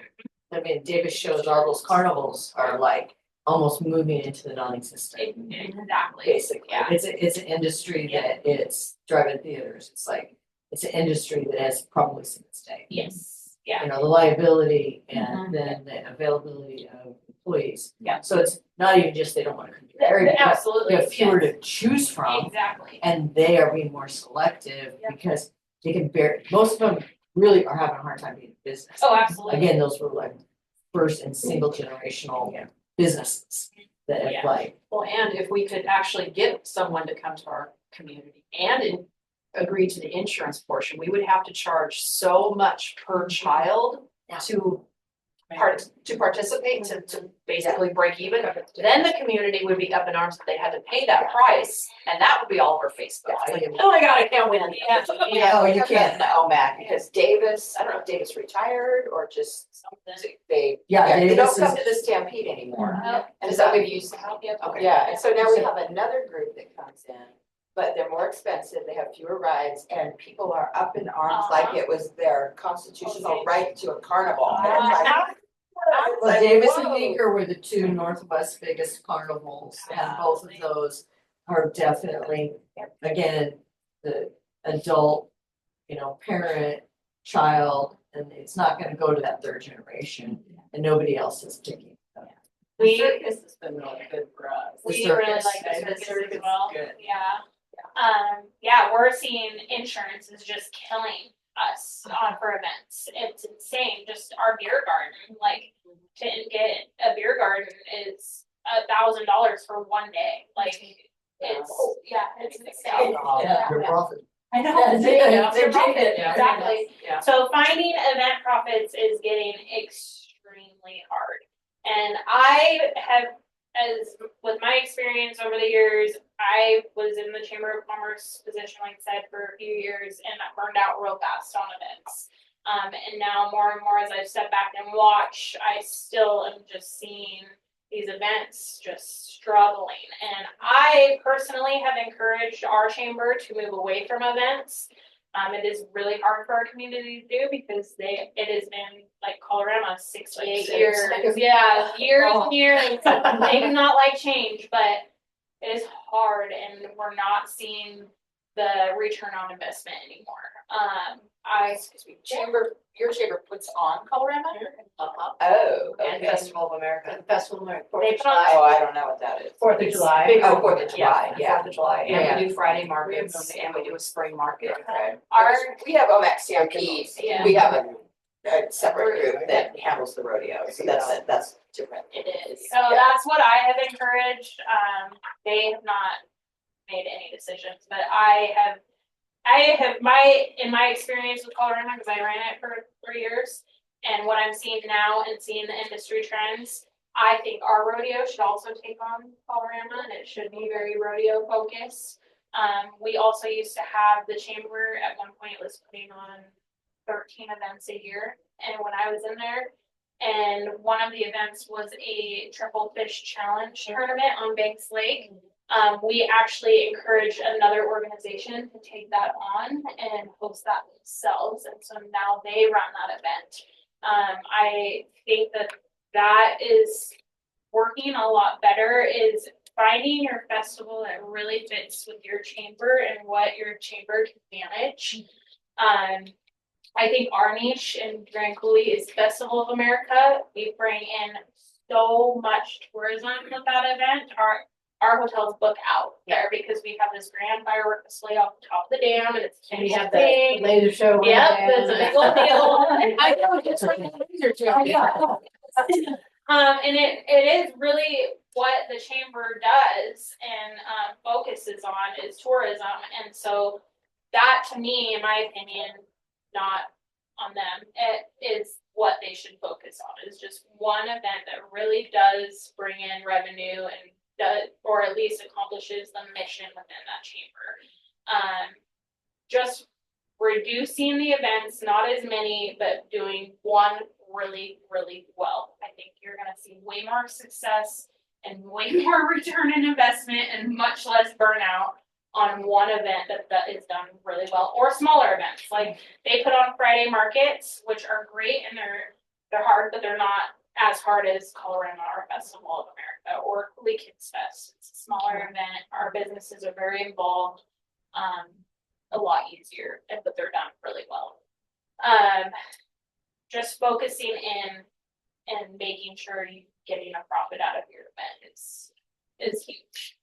I mean, Davis shows all those carnivals are like almost moving into the non-existent. exactly. Basically, Yeah. it's an industry that it's driving theaters. It's like, it's an industry that has probably seen its day. Yes. Yeah. You know, the liability and then the availability of employees. Yeah. So it's not even just they don't want to come to the area, but Absolutely. you have fewer yes. to choose from, Exactly. and they are being more selective Yeah. because they can bear. Most of them really are having a hard time being in business. Oh, absolutely. Again, those were like first and single generational businesses that have Yeah. like. Well, and if we could actually get someone to come to our community and agree to the insurance portion, we would have to charge so much per child Yeah. to participate, to basically break even. Then the community would be up in arms if they had to pay that price, and that would be all over Facebook. It's like, oh my God, I can't win. Yeah. Oh, you can't. The OMAC, because Davis, I don't know if Davis retired or just they Yeah, they don't Davis come is- to the Stampede anymore. Yep. And is that what you used to help you? Okay. Yeah, and so now we have another group that comes in, but they're more expensive, they have fewer rides, and people are up in arms like it was their constitutional right to a carnival. And it's like, Well, Davis and whoa. Meeker were the two Northwest biggest carnivals, and both of those are definitely, again, the adult, parent, child, and it's not gonna go to that third generation, and nobody else is picking it up. We Circus has been really good for us. The we really circus. like the The circus circus as is well. good. Yeah. Yeah, we're seeing insurance is just killing us for events. It's insane. Just our beer garden, like to get a beer garden is $1,000 for one day. Like it's insane. Yeah, your profit. I know. Yeah, There you go. they're Your profit, taking it. exactly. Yeah. So finding event profits is getting extremely hard. And I have, as with my experience over the years, I was in the Chamber of Commerce position, like I said, for a few years, and I burned out real fast on events. And now more and more as I've stepped back and watched, I still am just seeing these events just struggling. And I personally have encouraged our chamber to move away from events. It is really hard for our community to do because it has been like Colorama 68 years. Yeah, years and years. They do not like change, but it is hard and we're not seeing the return on investment anymore. Your chamber puts on Colorama? Uh-huh. Oh, And okay. Festival of America. And Festival of America. They put on- Oh, I don't know what that is. 4th of July. Big Oh, 4th of July, yeah. 4th of July, Yeah. and we do Friday markets, and we do a spring market. Okay. Our, We have OMAC Stampede, Yeah. we have a separate group that handles the rodeo, so that's different. it is. So that's what I have encouraged. They have not made any decisions, but in my experience with Colorama, because I ran it for 3 years, and what I'm seeing now and seeing the industry trends, I think our rodeo should also take on Colorama, and it should be very rodeo focused. We also used to have the chamber at one point was putting on 13 events a year. And when I was in there, and one of the events was a triple fish challenge tournament on Banks Lake. We actually encouraged another organization to take that on and host that themselves. And so now they run that event. I think that is working a lot better, is finding your festival that really fits with your chamber and what your chamber can manage. I think our niche in Grand Coulee is Festival of America. We bring in so much tourism with that event. Our hotels book out there because we have this grand firework display off the top of the dam, and it's And we have big. the laser show. Yep, it's a big old deal. I know, it's like a laser show. And it is really what the chamber does and focuses on is tourism, and so that to me, in my opinion, not on them, it is what they should focus on. Is just one event that really does bring in revenue and does, or at least accomplishes the mission within that chamber. Just reducing the events, not as many, but doing one really, really well. I think you're going to see way more success and way more return in investment and much less burnout on one event that is done really well, or smaller events. Like they put on Friday markets, which are great and they're hard, but they're not as hard as Colorado or Festival of America or Coulee Kids Fest. It's a smaller event. Our businesses are very involved, a lot easier, but they're done really well. Just focusing in and making sure you're getting a profit out of your event is huge.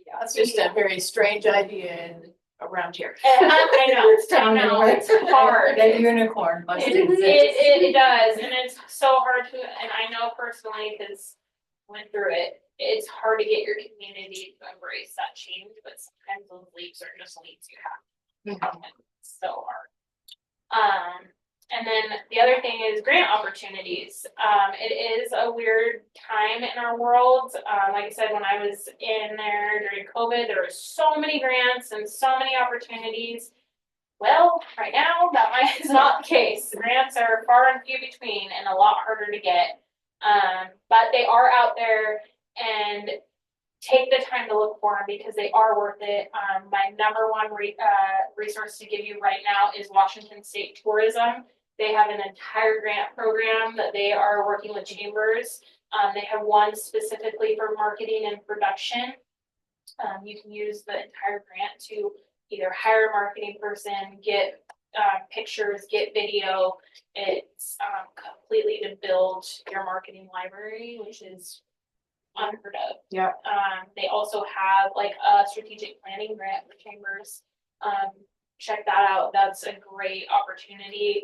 Yeah, it's just a very strange idea around here. I know, it's hard. That unicorn must exist. It does, and it's so hard to, and I know personally, because went through it, it's hard to get your community to embrace that change, but sometimes those leaps are just leaps you have. It's so hard. And then the other thing is grant opportunities. It is a weird time in our world. Like I said, when I was in there during COVID, there were so many grants and so many opportunities. Well, right now, that is not the case. The grants are far and few between and a lot harder to get. But they are out there, and take the time to look for them because they are worth it. My number one resource to give you right now is Washington State Tourism. They have an entire grant program that they are working with chambers. They have one specifically for marketing and production. You can use the entire grant to either hire a marketing person, get pictures, get video. It's completely to build your marketing library, which is unheard of. Yeah. They also have like a strategic planning grant for chambers. Check that out. That's a great opportunity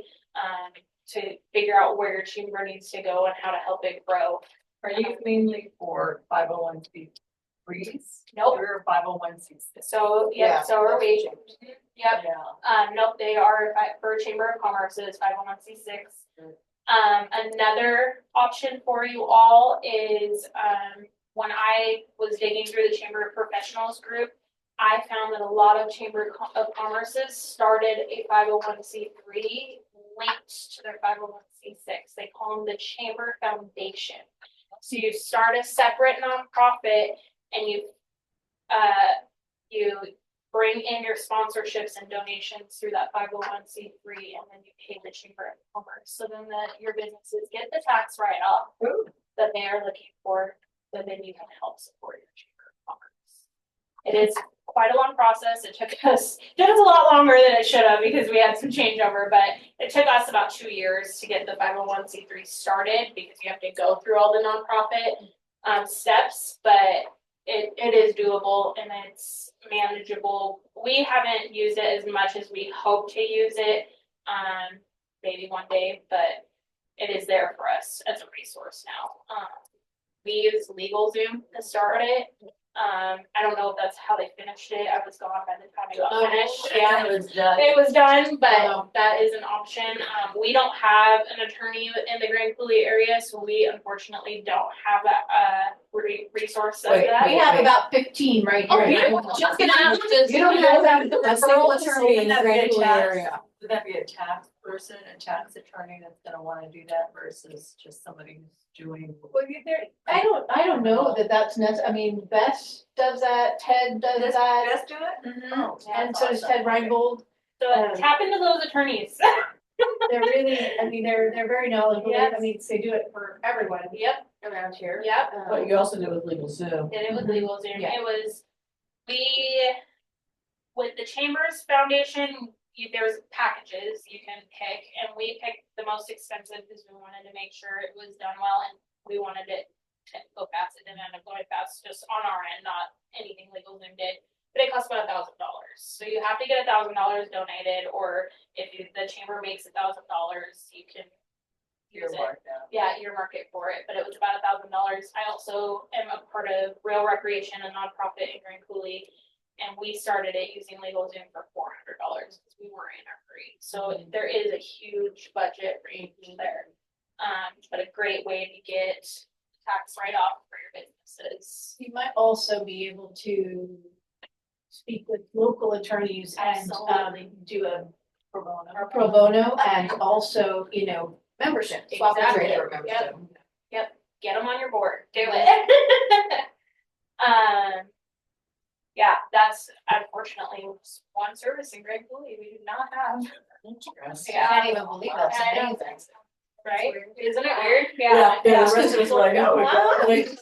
to figure out where your chamber needs to go and how to help it grow. Are you mainly for 501c3s? Nope. Or 501c6? So Yeah. so are we. Yep. Yeah. Nope, they are for Chamber of Commerce, it is 501c6. Another option for you all is when I was digging through the Chamber of Professionals group, I found that a lot of Chamber of Commerce's started a 501c3 linked to their 501c6. They call them the Chamber Foundation. So you start a separate nonprofit and you bring in your sponsorships and donations through that 501c3, and then you pay the Chamber of Commerce. So then your businesses get the tax write-off that they are looking for, so then you can help support your Chamber of Commerce. It is quite a long process. It took us a lot longer than it should have because we had some changeover, but it took us about 2 years to get the 501c3 started because you have to go through all the nonprofit steps, but it is doable and it's manageable. We haven't used it as much as we hope to use it, maybe one day, but it is there for us as a resource now. We use LegalZoom to start it. I don't know if that's how they finished it. I was gone by the time it got Oh, finished. yeah, Yeah. it was done. It was done, but Wow. that is an option. We don't have an attorney in the Grand Coulee area, so we unfortunately don't have that, resource of Wait, that. We have about 15 right Oh, here. beautiful. Just gonna ask. You don't have a single attorney in the Wouldn't that be a Grand Coulee tax- area. Would that be a tax person, a tax attorney that's gonna wanna do that versus just somebody who's doing? Well, I don't know that that's I mean, Bess does that, Ted does that. Best do it? Mhm. Oh, And so does awesome. Ted Reinbold. So tap into those attorneys. They're really, I mean, they're very knowledgeable. Yes. I mean, they do it for everyone Yep, around here. yep. But you also do with legal Zoom. Did it with legal Zoom. Yeah. It was, with the Chambers Foundation, there was packages you can pick, and we picked the most expensive because we wanted to make sure it was done well, and we wanted it to go fast. It didn't end up going fast, just on our end, not anything legal Zoom did. But it cost about $1,000. So you have to get $1,000 donated, or if the chamber makes $1,000, you can use it. Earmark that. Yeah, earmark it for it, but it was about $1,000. I also am a part of Rail Recreation, a nonprofit in Grand Coulee, and we started it using Legal Zoom for $400 because we were in a hurry. So there is a huge budget range there, but a great way to get tax write-off for your businesses. You might also be able to speak with local attorneys and Absolutely. do a Pro bono. pro bono and also, membership. Swap and Exactly. trade for membership. Get them on your board. Do it. Yeah, that's unfortunately just one service in Grand Coulee we do not have. Interesting. Yeah. I can't even believe that's I know. amazing. Right? Isn't it weird? Yeah, the rest of us are like, oh, we got like.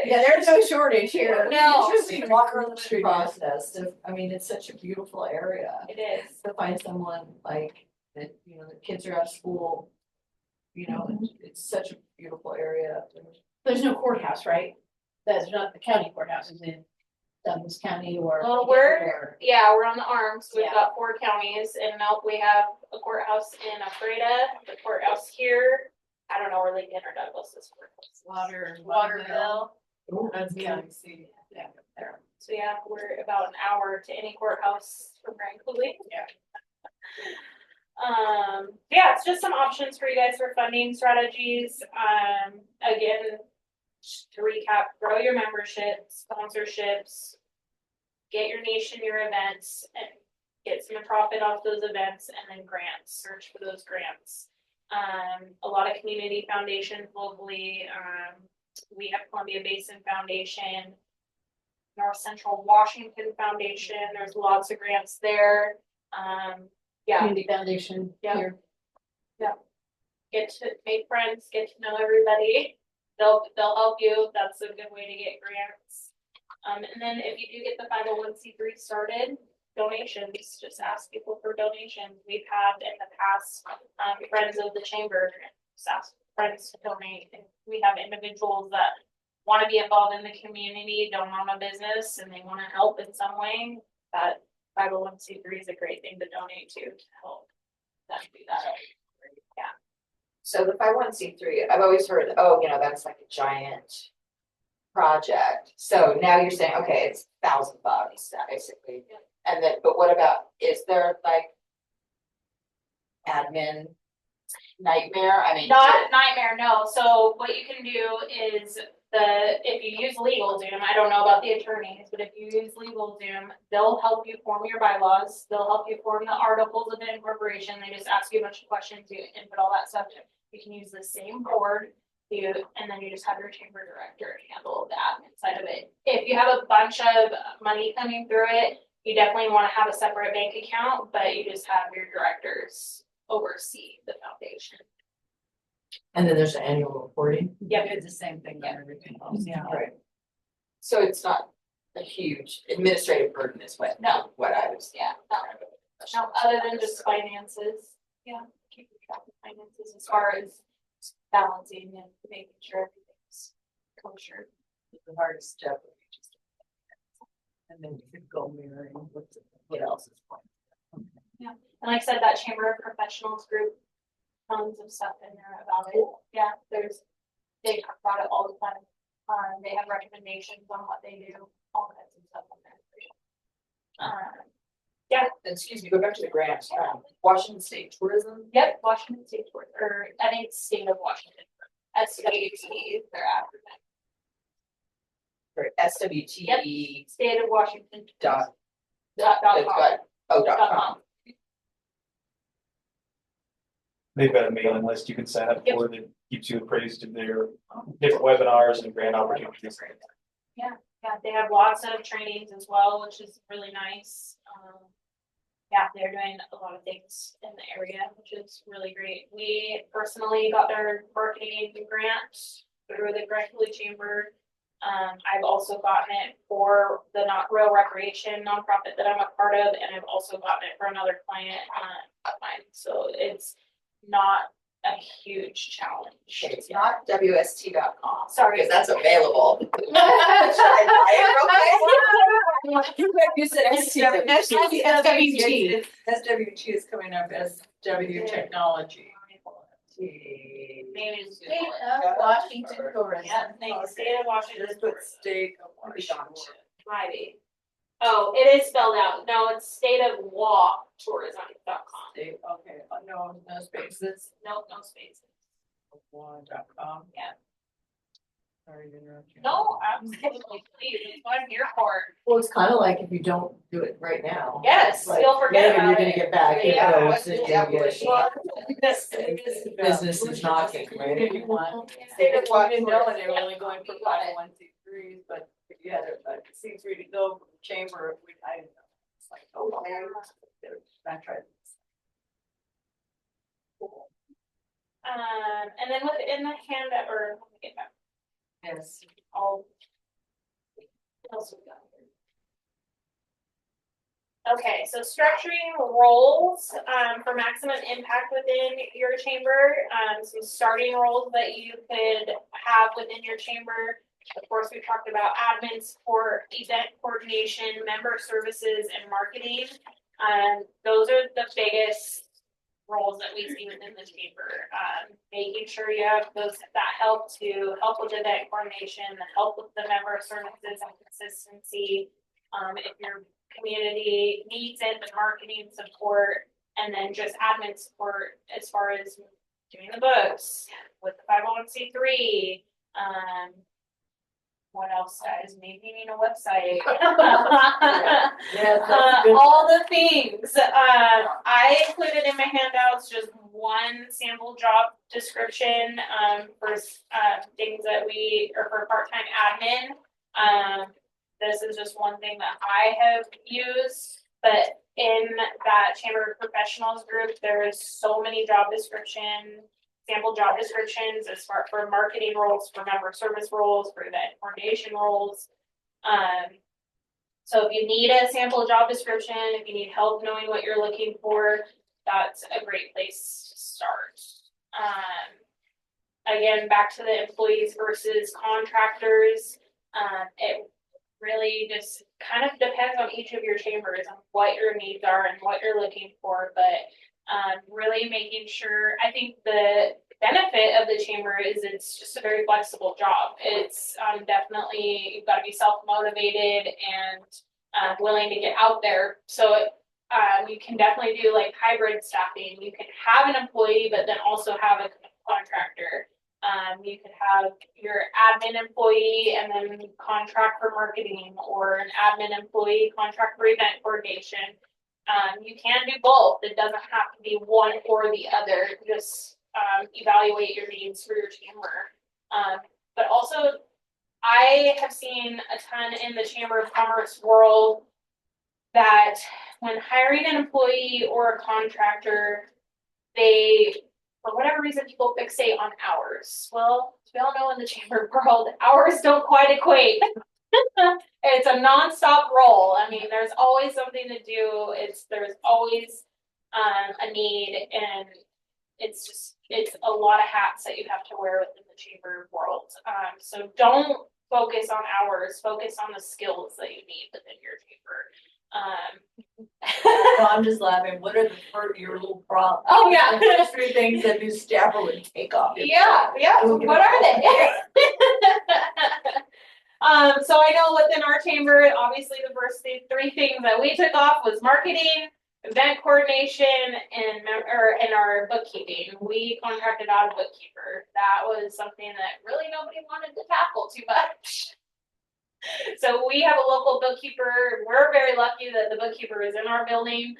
Yeah, there's no shortage here. No. Interesting walk around the street process. I mean, it's such a beautiful area. It is. To find someone like that, the kids are out of school. It's such a beautiful area. There's no courthouse, right? That's not the county courthouse, is in Douglas County or. Well, or- we're on the arms. We've Yeah. got 4 counties, and now we have a courthouse in Ephrata, the courthouse here. I don't know where Lincoln or Douglas is. Waterville. That's county seat. Yeah, there. So yeah, we're about an hour to any courthouse from Grand Coulee. Yeah. Yeah, it's just some options for you guys for funding strategies. Again, just to recap, grow your membership, sponsorships, get your niche in your events, and get some profit off those events, and then grants, search for those grants. A lot of community foundations locally, we have Columbia Basin Foundation, North Central Washington Foundation, there's lots of grants there. Yeah, Community Foundation Yeah. here. get to make friends, get to know everybody. They'll help you. That's a good way to get grants. And then if you do get the 501c3 started, donations, just ask people for donations. We've had in the past, friends of the chamber, just ask friends to donate. And we have individuals that want to be involved in the community, don't own a business, and they want to help in some way. That 501c3 is a great thing to donate to help them do that. So the 501c3, I've always heard, that's like a giant project. So now you're saying, okay, it's $1,000 basically. And then, but what about, is there like admin nightmare? I mean. Not nightmare, no. So what you can do is if you use LegalZoom, I don't know about the attorneys, but if you use LegalZoom, they'll help you form your bylaws. They'll help you form the articles of incorporation. They just ask you a bunch of questions, you input all that stuff. You can use the same board, and then you just have your chamber director handle the admin side of it. If you have a bunch of money coming through it, you definitely want to have a separate bank account, but you just have your directors oversee the foundation. And then there's the annual reporting. Yep. It's the same thing on everything else. Yeah. Right. So it's not a huge administrative burden is what I was. No, other than just finances, keep track of finances as far as balancing and making sure everything's kosher. The hardest step would be just. And then you could go mirroring what else is going. And like I said, that Chamber of Professionals group, tons of stuff in there about it. Yeah, they talk about it all the time. They have have recommendations on what they do, all kinds of stuff on there. Excuse me, go back to the grants, Washington State Tourism. Yep, Washington State, or I think State of Washington, SWT, they're after that. Or SWT. State of Washington. Dot, .com. .com. They've got a mailing list you can sign up for that keeps you appraised of their different webinars and grant opportunities. Yeah, they have lots of trainings as well, which is really nice. Yeah, they're doing a lot of things in the area, which is really great. We personally got their marketing grant through the Coulee Chamber. I've also gotten it for the Not Real Recreation nonprofit that I'm a part of, and I've also gotten it for another client of mine. So it's not a huge challenge. It's not WST.com. Sorry. Because that's available. You said SWT. SWT is coming up as W Technology. Maybe it's State of Washington Tourism. Yeah, thanks, State of Washington. Just put State of Washington. Might be. Oh, it is spelled out. No, it's stateofwatourism.com. State, okay, no spaces. Nope, no spaces. One.com. Yeah. Sorry to interrupt you. No, absolutely, please, it's what I'm here for. Well, it's kind of like if you don't do it right now. Yes, like, you'll forget later about You're gonna it. get back, you Yeah, know, what's so you the get- definition? Business is knocking, right? If you want. State of I didn't know Washington. they were only going for 501c3s, but if you had a C3 to go from the chamber, I didn't know. It's like, oh, I tried this. And then within the handout, or let me get back. Yes. What else we got here? Okay, so structuring roles for maximum impact within your chamber. Some starting roles that you could have within your chamber. Of course, we talked about admin support, event coordination, member services, and marketing. Those are the biggest roles that we see within the chamber. Making sure you have those that help with event coordination, that help with the member services and consistency. If your community needs it, the marketing support, and then just admin support as far as doing the books with the 501c3. What else, guys? Maintaining a website. All the things. I included in my handouts just one sample job description for things that for part-time admin. This is just one thing that I have used, but in that Chamber of Professionals group, there is so many sample job descriptions as far for marketing roles, for member service roles, for event coordination roles. So if you need a sample job description, if you need help knowing what you're looking for, that's a great place to start. Again, back to the employees versus contractors. It really just kind of depends on each of your chambers and what your needs are and what you're looking for, but really making sure, I think the benefit of the chamber is it's just a very flexible job. It's definitely, you've got to be self-motivated and willing to get out there. So you can definitely do like hybrid staffing. You can have an employee, but then also have a contractor. You could have your admin employee and then contract for marketing, or an admin employee contract for event coordination. You can do both. It doesn't have to be one or the other. Just evaluate your needs for your chamber. But also, I have seen a ton in the Chamber of Commerce world that when hiring an employee or a contractor, for whatever reason, people fixate on hours. Well, as we all know in the chamber world, hours don't quite equate. It's a nonstop role. I mean, there's always something to do. There's always a need, and it's a lot of hats that you have to wear within the chamber world. So don't focus on hours. Focus on the skills that you need within your chamber. No, I'm just laughing. What are your little props? Oh, yeah. The 3 things that new staffer would take off. Yeah. What are they? So I know within our chamber, obviously the first three things that we took off was marketing, event coordination, and our bookkeeping. We contracted out a bookkeeper. That was something that really nobody wanted to tackle too much. So we have a local bookkeeper. We're very lucky that the bookkeeper is in our building.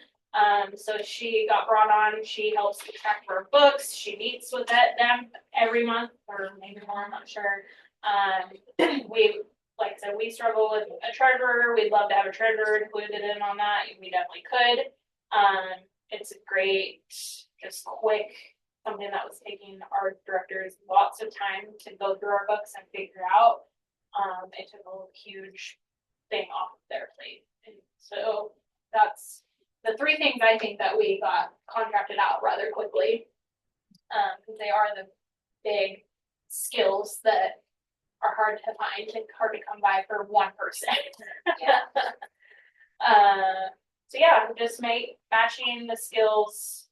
So she got brought on. She helps keep track of our books. She meets with them every month, or maybe more. I'm not sure. Like I said, we struggle with a treasurer. We'd love to have a treasurer included in on that. We definitely could. It's a great, just quick, something that was taking our directors lots of time to go through our books and figure out. It took a huge thing off of their plate. And so that's the three things I think that we got contracted out rather quickly. Because they are the big skills that are hard to find and hard to come by for one person. So yeah, just matching the skills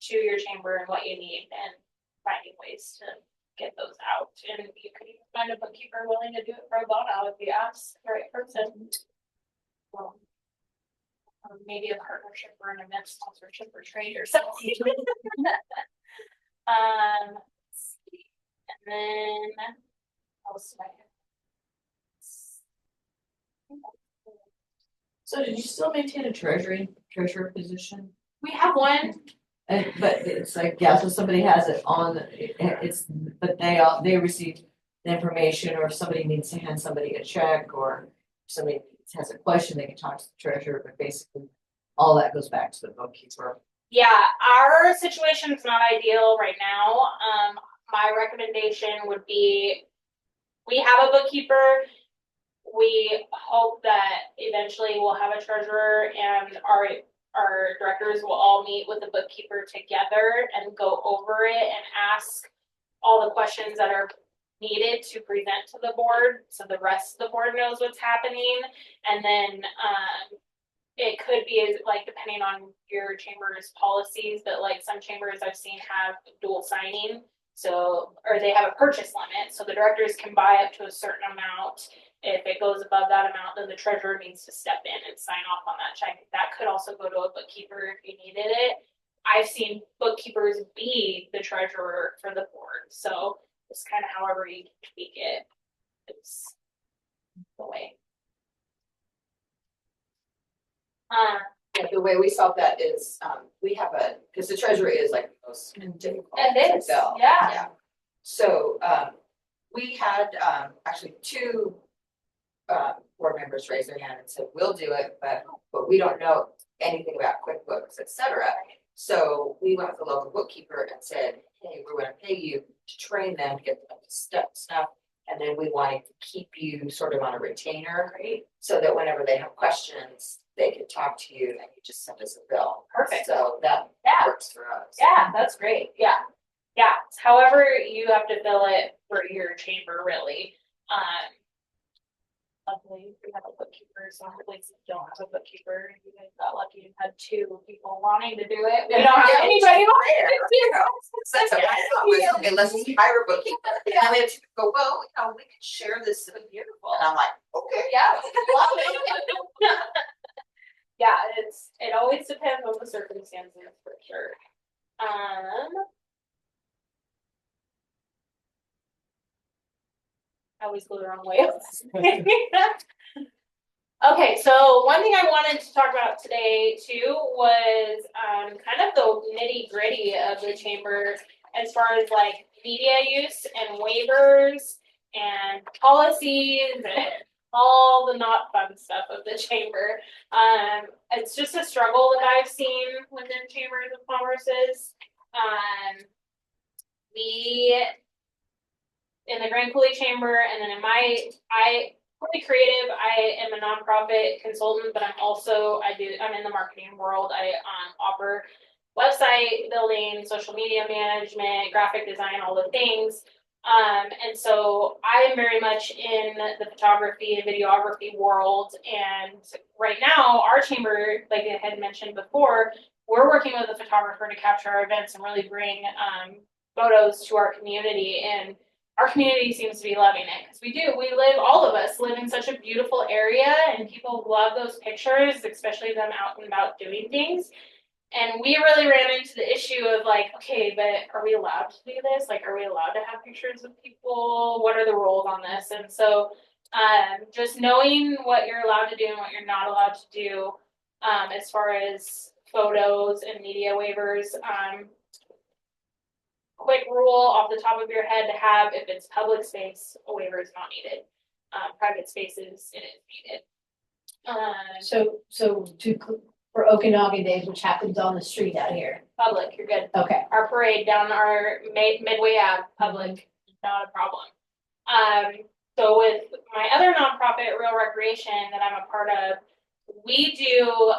to your chamber and what you need and finding ways to get those out. And you could even find a bookkeeper willing to do it pro bono if you ask the right person. Well, or maybe a partnership or an event sponsorship or trade or something. Let's see. And then what else do I have? So did you still maintain a treasurer position? We have one. But it's like, yeah, so somebody has it on, but they receive the information, or if somebody needs to hand somebody a check, or if somebody has a question, they can talk to the treasurer, but basically all that goes back to the bookkeeper. Yeah, our situation is not ideal right now. My recommendation would be, we have a bookkeeper. We hope that eventually we'll have a treasurer, and our directors will all meet with the bookkeeper together and go over it and ask all the questions that are needed to present to the board, so the rest of the board knows what's happening. And then it could be like, depending on your chamber's policies, but like some chambers I've seen have dual signing, so, or they have a purchase limit, so the directors can buy up to a certain amount. If it goes above that amount, then the treasurer needs to step in and sign off on that check. That could also go to a bookkeeper if you needed it. I've seen bookkeepers be the treasurer for the board, so it's kind of however you tweak it. It's the way. Yeah, the way we solve that is, we have because the treasurer is like the most difficult. It is, to fill. yeah. So, we had, actually two board members raised their hand and said, we'll do it, but we don't know anything about QuickBooks, etc. So we went with the local bookkeeper and said, hey, we're going to pay you to train them to get them to stuff. And then we wanted to keep you sort of on a retainer, right? So that whenever they have questions, they can talk to you and you just send us a bill. Perfect. So that works for us. Yeah, that's great. Yeah. However, you have to bill it for your chamber, really. Luckily, we have a bookkeeper, so hopefully you don't have a bookkeeper. You guys got lucky and had two people wanting to do it. We don't have anybody there. That's what I thought was, okay, let's hire a bookkeeper. And then we have to go, well, we can share this. So beautiful. And I'm like, okay, Yeah, love it. Yeah, it always depends on the circumstances for sure. I always go the wrong way. Okay, so one thing I wanted to talk about today too was kind of the nitty gritty of the chamber as far as like media use and waivers and policies and all the not fun stuff of the chamber. It's just a struggle that I've seen within chambers of commerces. We in the Grand Coulee Chamber, and then in Coulee Creative, I am a nonprofit consultant, but I'm in the marketing world. I offer website building, social media management, graphic design, all the things. And so I am very much in the photography and videography world. And right now, our chamber, like I had mentioned before, we're working with a photographer to capture our events and really bring photos to our community. And our community seems to be loving it, because all of us live in such a beautiful area, and people love those pictures, especially them out and about doing things. And we really ran into the issue of like, okay, but are we allowed to do this? Like, are we allowed to have pictures of people? What are the rules on this? And so, just knowing what you're allowed to do and what you're not allowed to do, as far as photos and media waivers, quick rule off the top of your head to have: if it's public space, a waiver is not needed. Private spaces, it is needed. For Okanagan Days, which happens on the street out here. Public, you're good. Okay. Our parade down our Midway Ave, public, not a problem. So with my other nonprofit, Real Recreation, that I'm a part of, we do,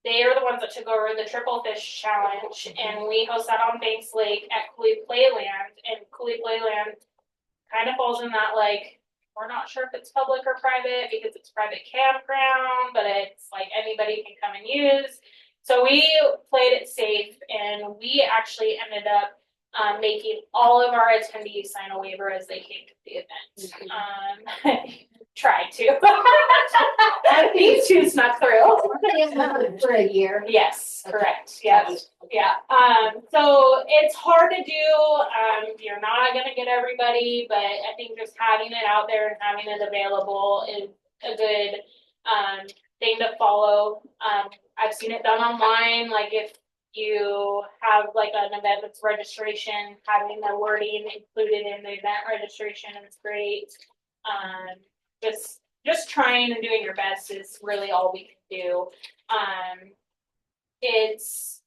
they are the ones that took over the Triple Fish Challenge, and we host that on Banks Lake at Coulee Playland, and Coulee Playland kind of falls in that, like, we're not sure if it's public or private because it's private campground, but it's like anybody can come and use. So we played it safe, and we actually ended up making all of our attendees sign a waiver as they came to the event. Tried to. These two snuck through. For a year. Yes, correct. Yes. Yeah. So it's hard to do. You're not gonna get everybody, but I think just having it out there and having it available is a good thing to follow. I've seen it done online, like if you have like an event that's registration, having the wording included in the event registration is great. Just trying and doing your best is really all we can do. It's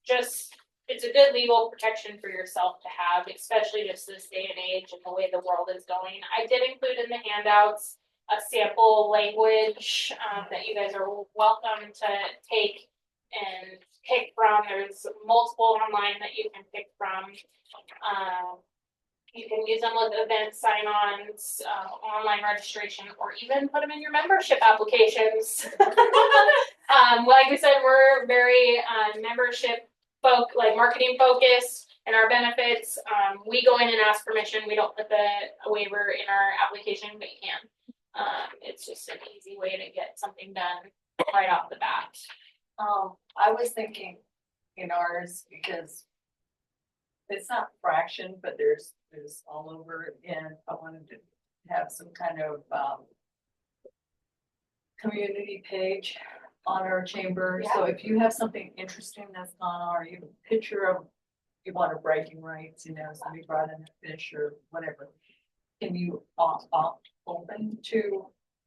a good legal protection for yourself to have, especially just this day and age and the way the world is going. I did include in the handouts a sample language that you guys are welcome to take and pick from. There's multiple online that you can pick from. You can use them with event sign-ons, online registration, or even put them in your membership applications. Like we said, we're very membership marketing focused in our benefits. We go in and ask permission. We don't put the waiver in our application, but you can. It's just an easy way to get something done right off the bat. I was thinking in ours, because it's not fraction, but there's all over, and I wanted to have some kind of community page on our chamber. So if you have something interesting that's gone on, or you have a picture of, you want a bragging rights, somebody brought in a fish or whatever, can you open to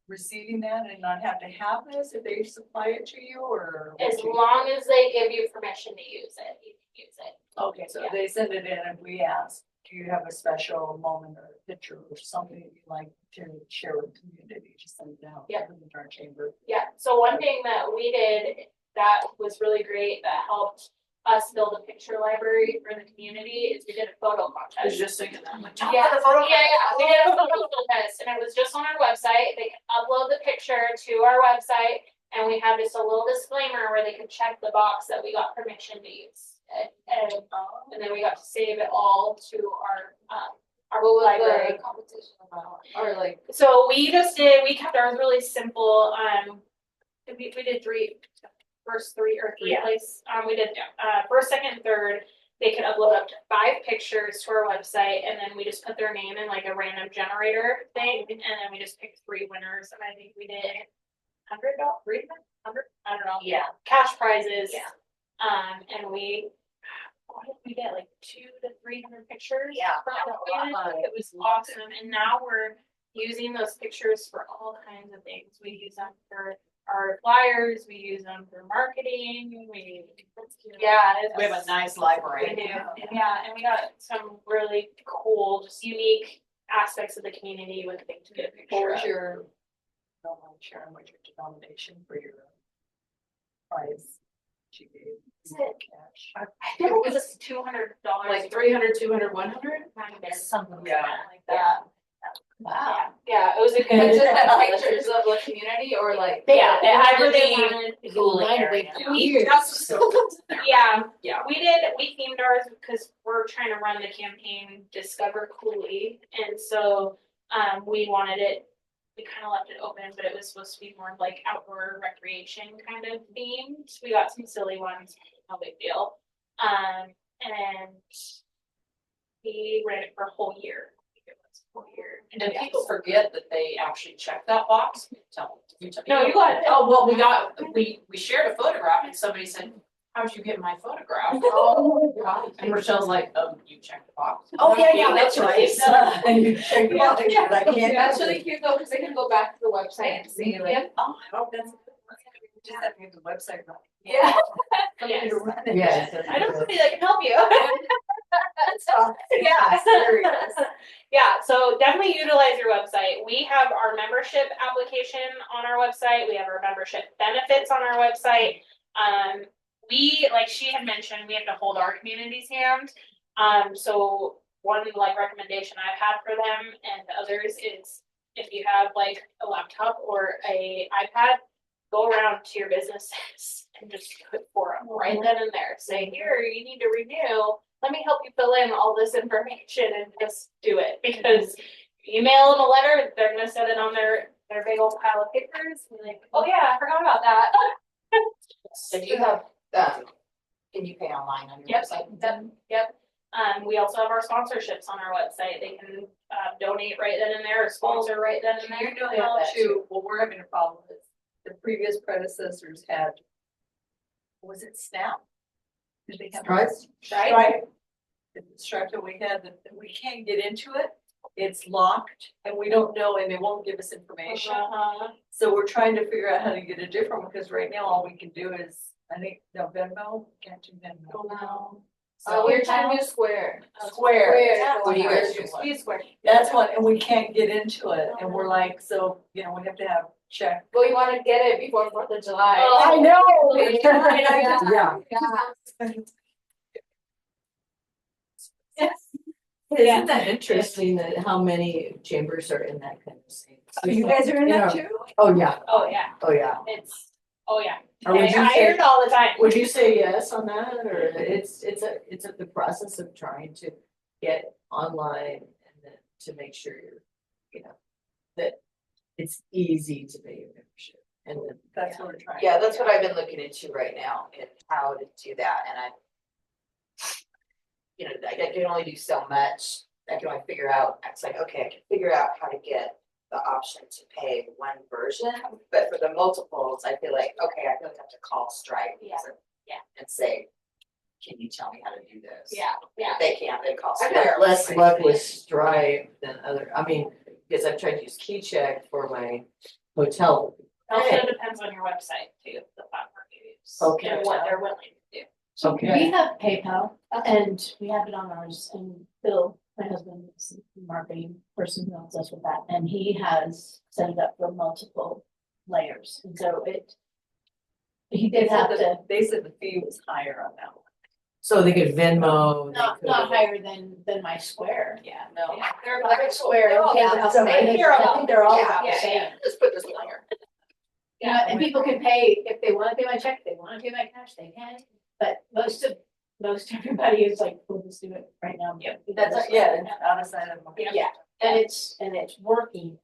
receiving that and not have to have this if they supply it to you, or? As long as they give you permission to use it, you can use it. Okay, so they send it in and we ask, do you have a special moment or a picture or something that you'd like to share with the community? Just send it out. Yeah. In our chamber. Yeah, so one thing that we did that was really great, that helped us build a picture library for the community, is we did a photo contest. I was just thinking that. Yeah, we did a photo contest, and it was just on our website. They could upload the picture to our website, and we had just a little disclaimer where they could check the box that we got permission to use. And then we got to save it all to our library competition about? Or like, so we kept ours really simple. We did first three place. We did first, second, third. They could upload up to 5 pictures to our website, and then we just put their name in like a random generator thing, and then we just picked 3 winners. And I think we did $100, $300, I don't know. yeah, Cash prizes. Yeah. And what did we get, like 200 to 300 pictures? Yeah. From that. It was awesome. And now we're using those pictures for all kinds of things. We use them for our flyers, we use them for marketing, we we have a nice library. we do. Yeah, and we got some really cool, just unique aspects of the community with things to get a What picture was of. your, don't mind sharing what your denomination for your prize she gave? Cash. I think it was $200. Like 300, 200, 100? Something Yeah. like that. Wow. Yeah, it was a But good. just like pictures of the community or like. Yeah, however they Living wanted. the Coulee line area. Yeah, Yeah. we themed ours because we're trying to run the campaign Discover Coulee, and so we wanted it. We kind of left it open, but it was supposed to be more like outdoor recreation kind of themed. We got some silly ones, no big deal. And we ran it for a whole year. I think it was a whole year. And people forget that they actually check that box. No, you got it. Oh, well, we shared a photograph and somebody said, how'd you get my photograph? Oh, my God. And Rochelle's like, you checked the box. Oh, yeah, that's right. And you check it out, Yeah. but I can't. That's really cute though, because they can go back to the website and see like. Oh, that's. Just have to get the website right. Yeah. Yes. Yes. I know somebody that can help you. Yeah, serious. Yeah, so definitely utilize your website. We have our membership application on our website. We have our membership benefits on our website. We, like she had mentioned, we have to hold our community's hand. So one like recommendation I've had for them and others is if you have like a laptop or a iPad, go around to your businesses and just put forum right then and there. Say, here, you need to renew. Let me help you fill in all this information and just do it. Because you email them a letter, they're gonna set it on their big old pile of papers and like, oh yeah, I forgot about that. So do you have, can you pay online on your Yep, website? yep. We also have our sponsorships on our website. They can donate right then and there or sponsor right then and there. You know how to, well, we're having a problem with the previous predecessors had, was it Snap? Did they have? Stripe? Stripe. The Stripe that we had, that we can't get into it, it's locked and we don't know and they won't give us information. So we're trying to figure out how to get a different one, because right now all we can do is, I think, no Venmo, can't do Venmo. No. So We're trying to do Square. Square. What do you guys do? We use Square. That's what, and we can't get into it, and we're like, so, you know, we have to have check. But we want to get it before 4th of July. Oh, I know. Yeah. Isn't that interesting that how many chambers are in that kind of thing? You guys are in that too? Oh, yeah, Oh, yeah. oh, yeah. It's, oh, yeah. Or would you I hear say, it all the time. would you say yes on that, or it's the process of trying to get online and then to make sure you're, you know, that it's easy to pay your membership and then. That's what we're trying. Yeah, that's what I've been looking into right now and how to do that, and I can only do so much. I can only figure out, it's like, okay, I can figure out how to get the option to pay one version, but for the multiples, I feel like, okay, I feel like I have to call Stripe. Yeah, yeah. And say, can you tell me how to do this? Yeah, yeah. If they can't, then call I've Square. had less luck with Stripe than other, I mean, because I've tried to use KeyCheck for my hotel. Also Hey. depends on your website too, the platform you use. Okay. And what they're willing to do. Okay. We have PayPal and we have it on ours, and Bill, my husband, is the marketing person who helps us with that, and he has set it up for multiple layers, and so he did have to, They said the fee was higher on that one. So they could Venmo. they not could- higher than my Square. Yeah. No. They're My Square, all okay, about so the same. I think they're all Yeah, about the yeah, same. yeah. Just put this layer. Yeah, and people can pay, if they wanna pay by check, they wanna pay by cash, they can, but most everybody is like, we'll just do it right now. Yep. That's, yeah, it's out of sight of mind. Yeah, and it's working,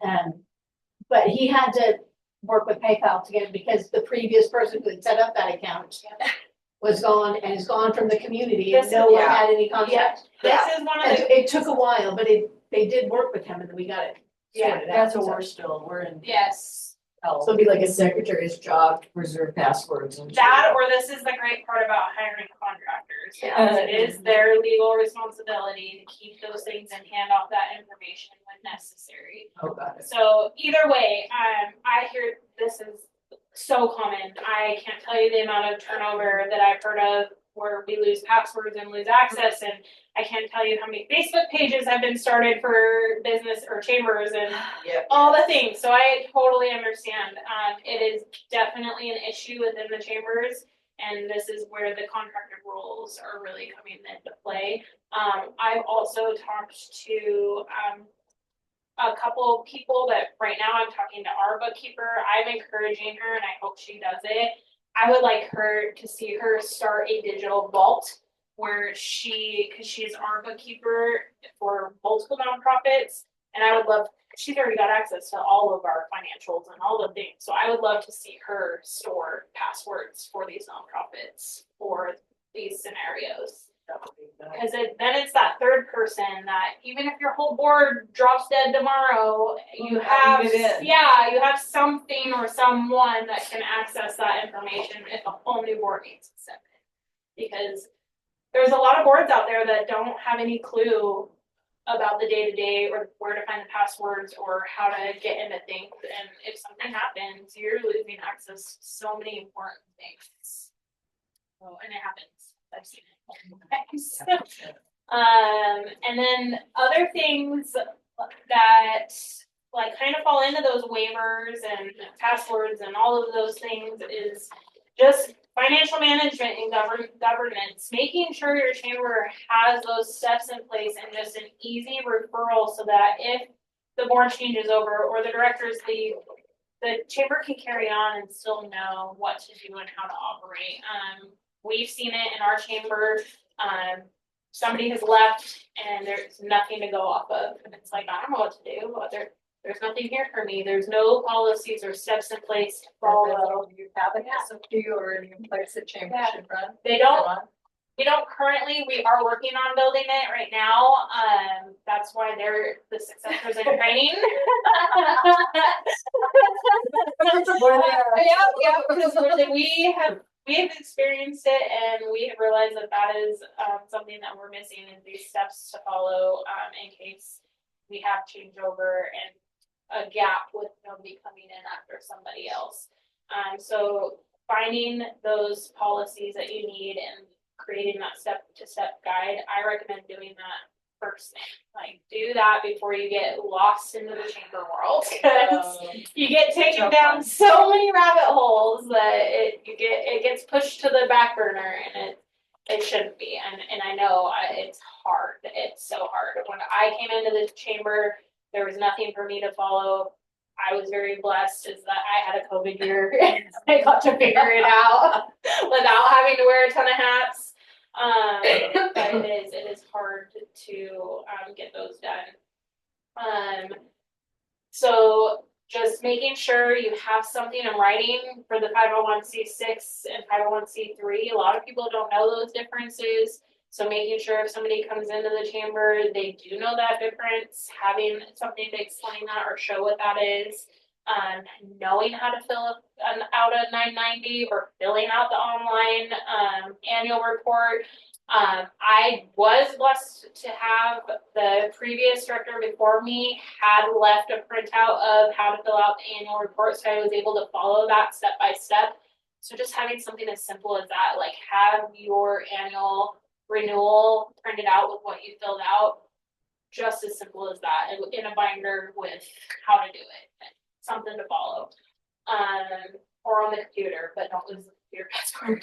but he had to work with PayPal to get it because the previous person who had set up that account was gone and is gone from the community and This no is- one yeah. had any contact. This is one of And the, it took a while, but they did work with him and we got it Yeah, sorted out. That's what so- we're still, we're in. yes. hell. So it'd be like a secretary's job to preserve passwords and. That, or this is the great part about hiring contractors. Yeah. It is their legal responsibility to keep those things and hand off that information when necessary. Oh, got it. So either way, I hear this is so common. I can't tell you the amount of turnover that I've heard of where we lose passwords and lose access, and I can't tell you how many Facebook pages have been started for business or chambers and Yep. all the things. So I totally understand. It is definitely an issue within the chambers, and this is where the contracted rules are really coming into play. I've also talked to a couple of people that right now I'm talking to our bookkeeper. I'm encouraging her and I hope she does it. I would like her to see her start a digital vault where because she's our bookkeeper for multiple nonprofits. And I would love, she's already got access to all of our financials and all the things. So I would love to see her store passwords for these nonprofits for these scenarios. Because then it's that third person that even if your whole board drops dead tomorrow, you have something or someone that can access that information if a whole new board needs to step in. Because there's a lot of boards out there that don't have any clue about the day-to-day or where to find the passwords or how to get into things. And if something happens, you're losing access to so many important things. Oh, and it happens. I've seen it. And then other things that like kind of fall into those waivers and passwords and all of those things is just financial management and governance, making sure your chamber has those steps in place and just an easy referral so that if the board changes over or the directors leave, the chamber can carry on and still know what to do and how to operate. We've seen it in our chamber. Somebody has left and there's nothing to go off of. And it's like, I don't know what to do. There's nothing here for me. There's no policies or steps in place to follow. Do you have an SOP or any in place that chamber should run? We don't currently, we are working on building it right now. That's why they're the successors in training. Because we have experienced it and we have realized that is something that we're missing is these steps to follow in case we have changeover and a gap with nobody coming in after somebody else. So finding those policies that you need and creating that step-to-step guide, I recommend doing that first thing. Like do that before you get lost into the chamber world because you get taken down so many rabbit holes that it gets pushed to the back burner and it shouldn't be. And I know it's hard. It's so hard. When I came into the chamber, there was nothing for me to follow. I was very blessed is that I had a COVID year and I got to figure it out without having to wear a ton of hats. But it is hard to get those done. So just making sure you have something in writing for the 501c6 and 501c3. A lot of people don't know those differences. So making sure if somebody comes into the chamber, they do know that difference, having something to explain that or show what that is, knowing how to fill out a 990 or filling out the online annual report. I was blessed to have the previous director before me had left a printout of how to fill out the annual report, so I was able to follow that step by step. So just having something as simple as that, like have your annual renewal printed out with what you filled out, just as simple as that, in a binder with how to do it, something to follow, or on the computer, but don't lose the computer password.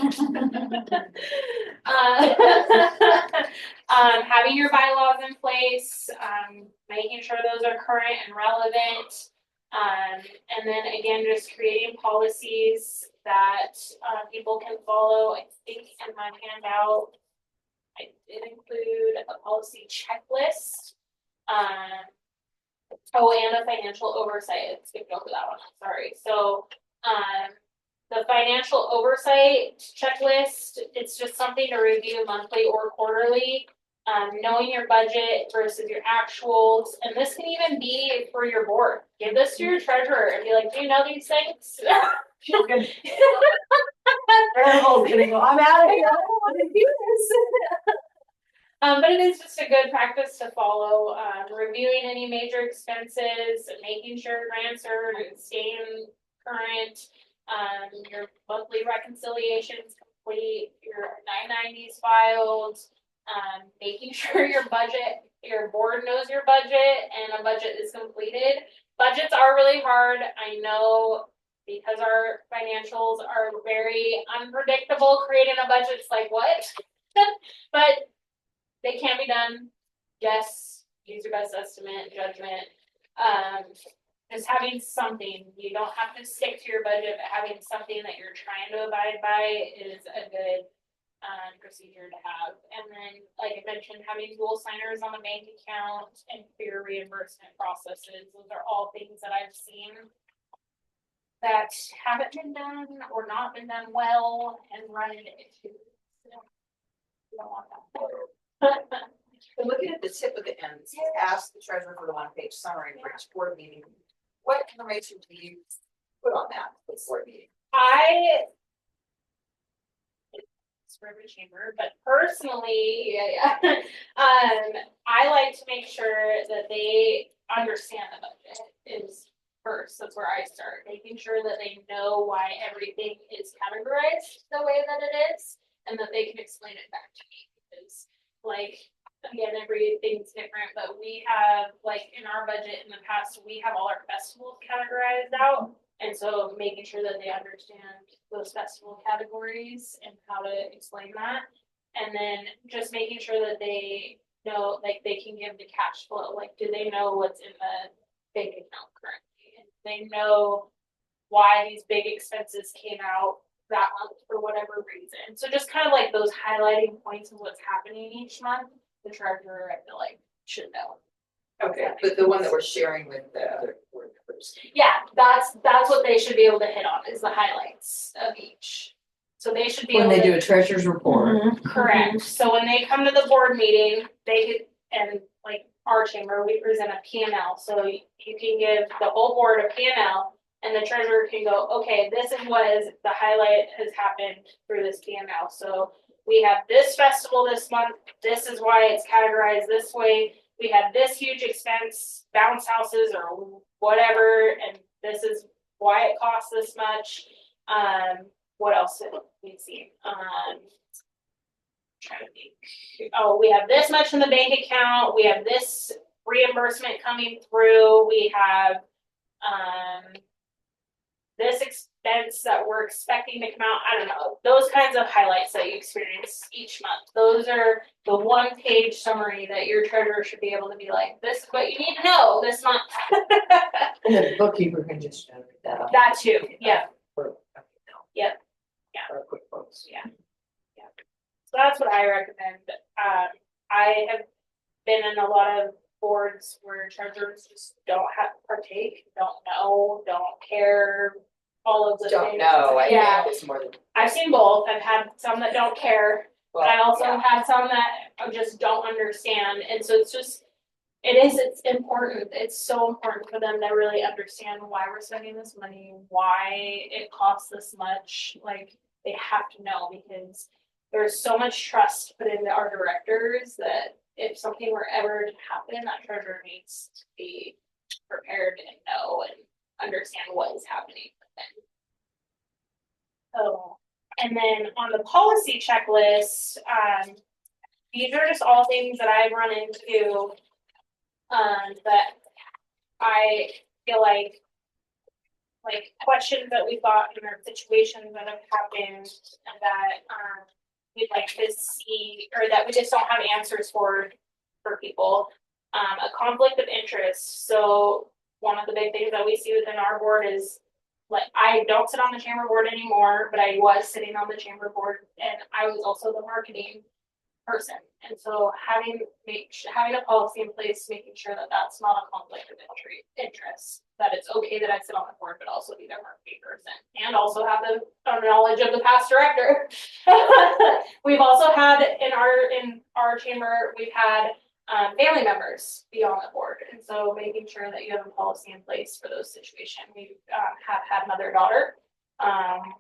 Having your bylaws in place, making sure those are current and relevant, and then again, just creating policies that people can follow. I think in my handout, I did include a policy checklist. And a financial oversight. I skipped over that one. Sorry. So, the financial oversight checklist, it's just something to review monthly or quarterly. Knowing your budget versus your actuals, and this can even be for your board. Give this to your treasurer and be like, "Do you know these things?" She's good. Everyone's gonna go, I'm out of here. I don't want to do this. But it is just a good practice to follow, reviewing any major expenses, making sure grants are staying current, your monthly reconciliations complete, your 990s filed, making sure your board knows your budget and a budget is completed. Budgets are really hard. I know because our financials are very unpredictable, creating a budget's like, what? But they can be done. Yes, use your best estimate, judgment. just having something, you don't have to stick to your budget, but having something that you're trying to abide by is a good procedure to have. And then, like I mentioned, having dual signers on the bank account and clear reimbursement processes, those are all things that I've seen that haven't been done or not been done well and run into issues. So, you don't want that. But looking at the tip of the end, it says, ask the treasurer for the one-page summary for each board meeting. What information do you put on that board meeting? It's for every chamber, but personally, I like to make sure that they understand the budget is first. That's where I start, making sure that they know why everything is categorized the way that it is, and that they can explain it back to me. Because, like, again, everything's different, but we have, like, in our budget in the past, we have all our festivals categorized out. And so making sure that they understand those festival categories and how to explain that. And then just making sure that they know, like, they can give the cash flow. Like, do they know what's in the bank account currently? And they know why these big expenses came out that month for whatever reason. So just kind of like those highlighting points of what's happening each month, the treasurer, I feel like, should know. Okay, but the one that we're sharing with the other board members. Yeah, that's what they should be able to hit on, is the highlights of each. So they should be When able they to. do a treasurer's report. Correct. So when they come to the board meeting, they could, and like our chamber, we present a P&L. So you can give the whole board a P&L, and the treasurer can go, okay, this is what is the highlight has happened through this P&L. So we have this festival this month. This is why it's categorized this way. We had this huge expense, bounce houses or whatever, and this is why it costs this much. What else did we see? Trying to think. Oh, we have this much in the bank account. We have this reimbursement coming through. We have this expense that we're expecting to come out. I don't know. Those kinds of highlights that you experience each month. Those are the one-page summary that your treasurer should be able to be like, this is what you need to know this month. And the bookkeeper can just generate that off. That too, yeah. Yep. Or QuickBooks. Yeah. So that's what I recommend. I have been in a lot of boards where treasurers just don't partake, don't know, don't care, all of the Don't things. know, I Yeah, think it's more than. I've seen both. I've had some that don't care, but I also yeah. had some that just don't understand. And so it's important. It's so important for them to really understand why we're spending this money, why it costs this much. Like, they have to know, because there's so much trust put into our directors that if something were ever to happen, that treasurer needs to be prepared and know and understand what is happening with them. Oh, and then on the policy checklist, these are just all things that I've run into that I feel like questions that we thought in our situations that have happened and that we'd like to see, or that we just don't have answers for people. A conflict of interest. So one of the big things that we see within our board is, like, I don't sit on the chamber board anymore, but I was sitting on the chamber board, and I was also the marketing person. And so having a policy in place, making sure that that's not a conflict of interest, that it's okay that I sit on the board, but also be their marketing person, and also have the knowledge of the past director. We've also had in our chamber, we've had family members be on the board, and so making sure that you have a policy in place for those situations. We have had mother-daughter.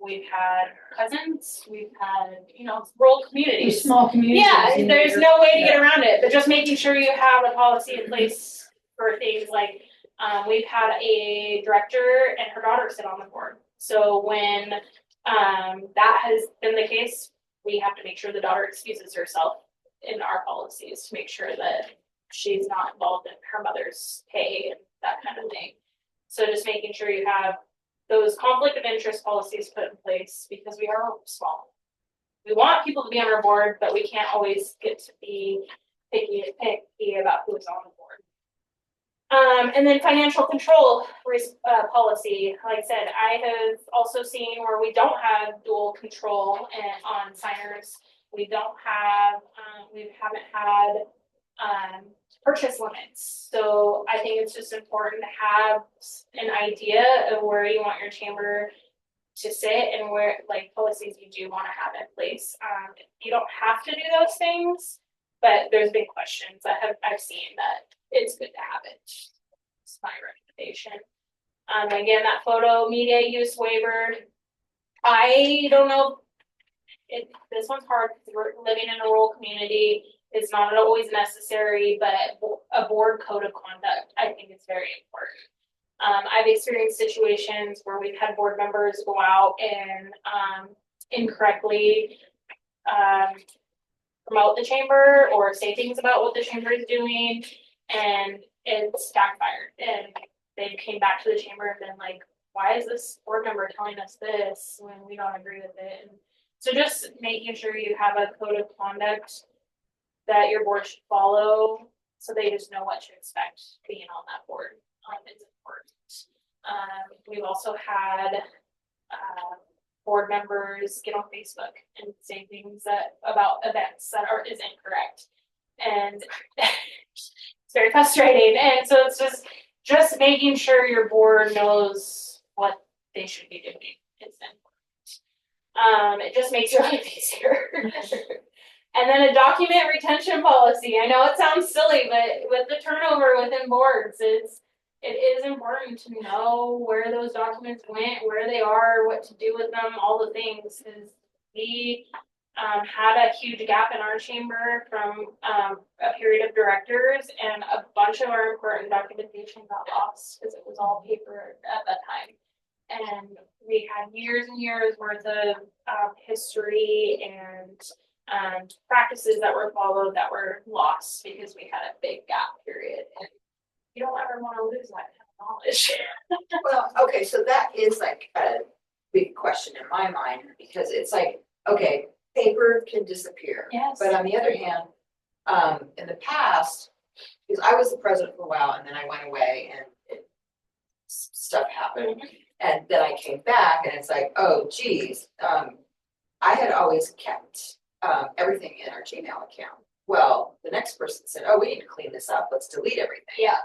We've had cousins. We've had, rural communities. Small communities. Yeah, there's no way to get around it, but just making sure you have a policy in place for things like, we've had a director and her daughter sit on the board. So when that has been the case, we have to make sure the daughter excuses herself in our policies to make sure that she's not involved in her mother's pay and that kind of thing. So just making sure you have those conflict of interest policies put in place, because we are small. We want people to be on our board, but we can't always get to be picky about who's on the board. And then financial control policy, like I said, I have also seen where we don't have dual control on signers. We don't have, we haven't had, purchase limits. So I think it's just important to have an idea of where you want your chamber to sit and where, like, policies you do want to have in place. You don't have to do those things, but there's been questions that I've seen that it's good to have it. It's my recommendation. Again, that photo media use waiver. I don't know. This one's hard because we're living in a rural community. It's not always necessary, but a board code of conduct, I think, is very important. I've experienced situations where we've had board members go out and incorrectly promote the chamber or say things about what the chamber is doing, and it's backfired. And they came back to the chamber and been like, why is this board member telling us this when we don't agree with it? And so just making sure you have a code of conduct that your board should follow, so they just know what to expect being on that board. Is important. We've also had board members get on Facebook and say things about events that is incorrect, and it's very frustrating. And so it's just making sure your board knows what they should be doing is important. It just makes your life easier. And then a document retention policy. I know it sounds silly, but with the turnover within boards, it is important to know where those documents went, where they are, what to do with them, all the things. Because we had a huge gap in our chamber from a period of directors, and a bunch of our important documentation got lost because it was all paper at that time. And we had years and years worth of history and practices that were followed that were lost because we had a big gap period. And you don't ever want to lose that kind of knowledge. Well, okay, so that is like a big question in my mind, because it's like, okay, paper can disappear. Yes. But on the other hand, in the past, because I was the president for a while and then I went away and stuff happened. And then I came back and it's like, oh geez, I had always kept everything in our Gmail account. Well, the next person said, oh, we need to clean this up. Let's delete everything. Yeah.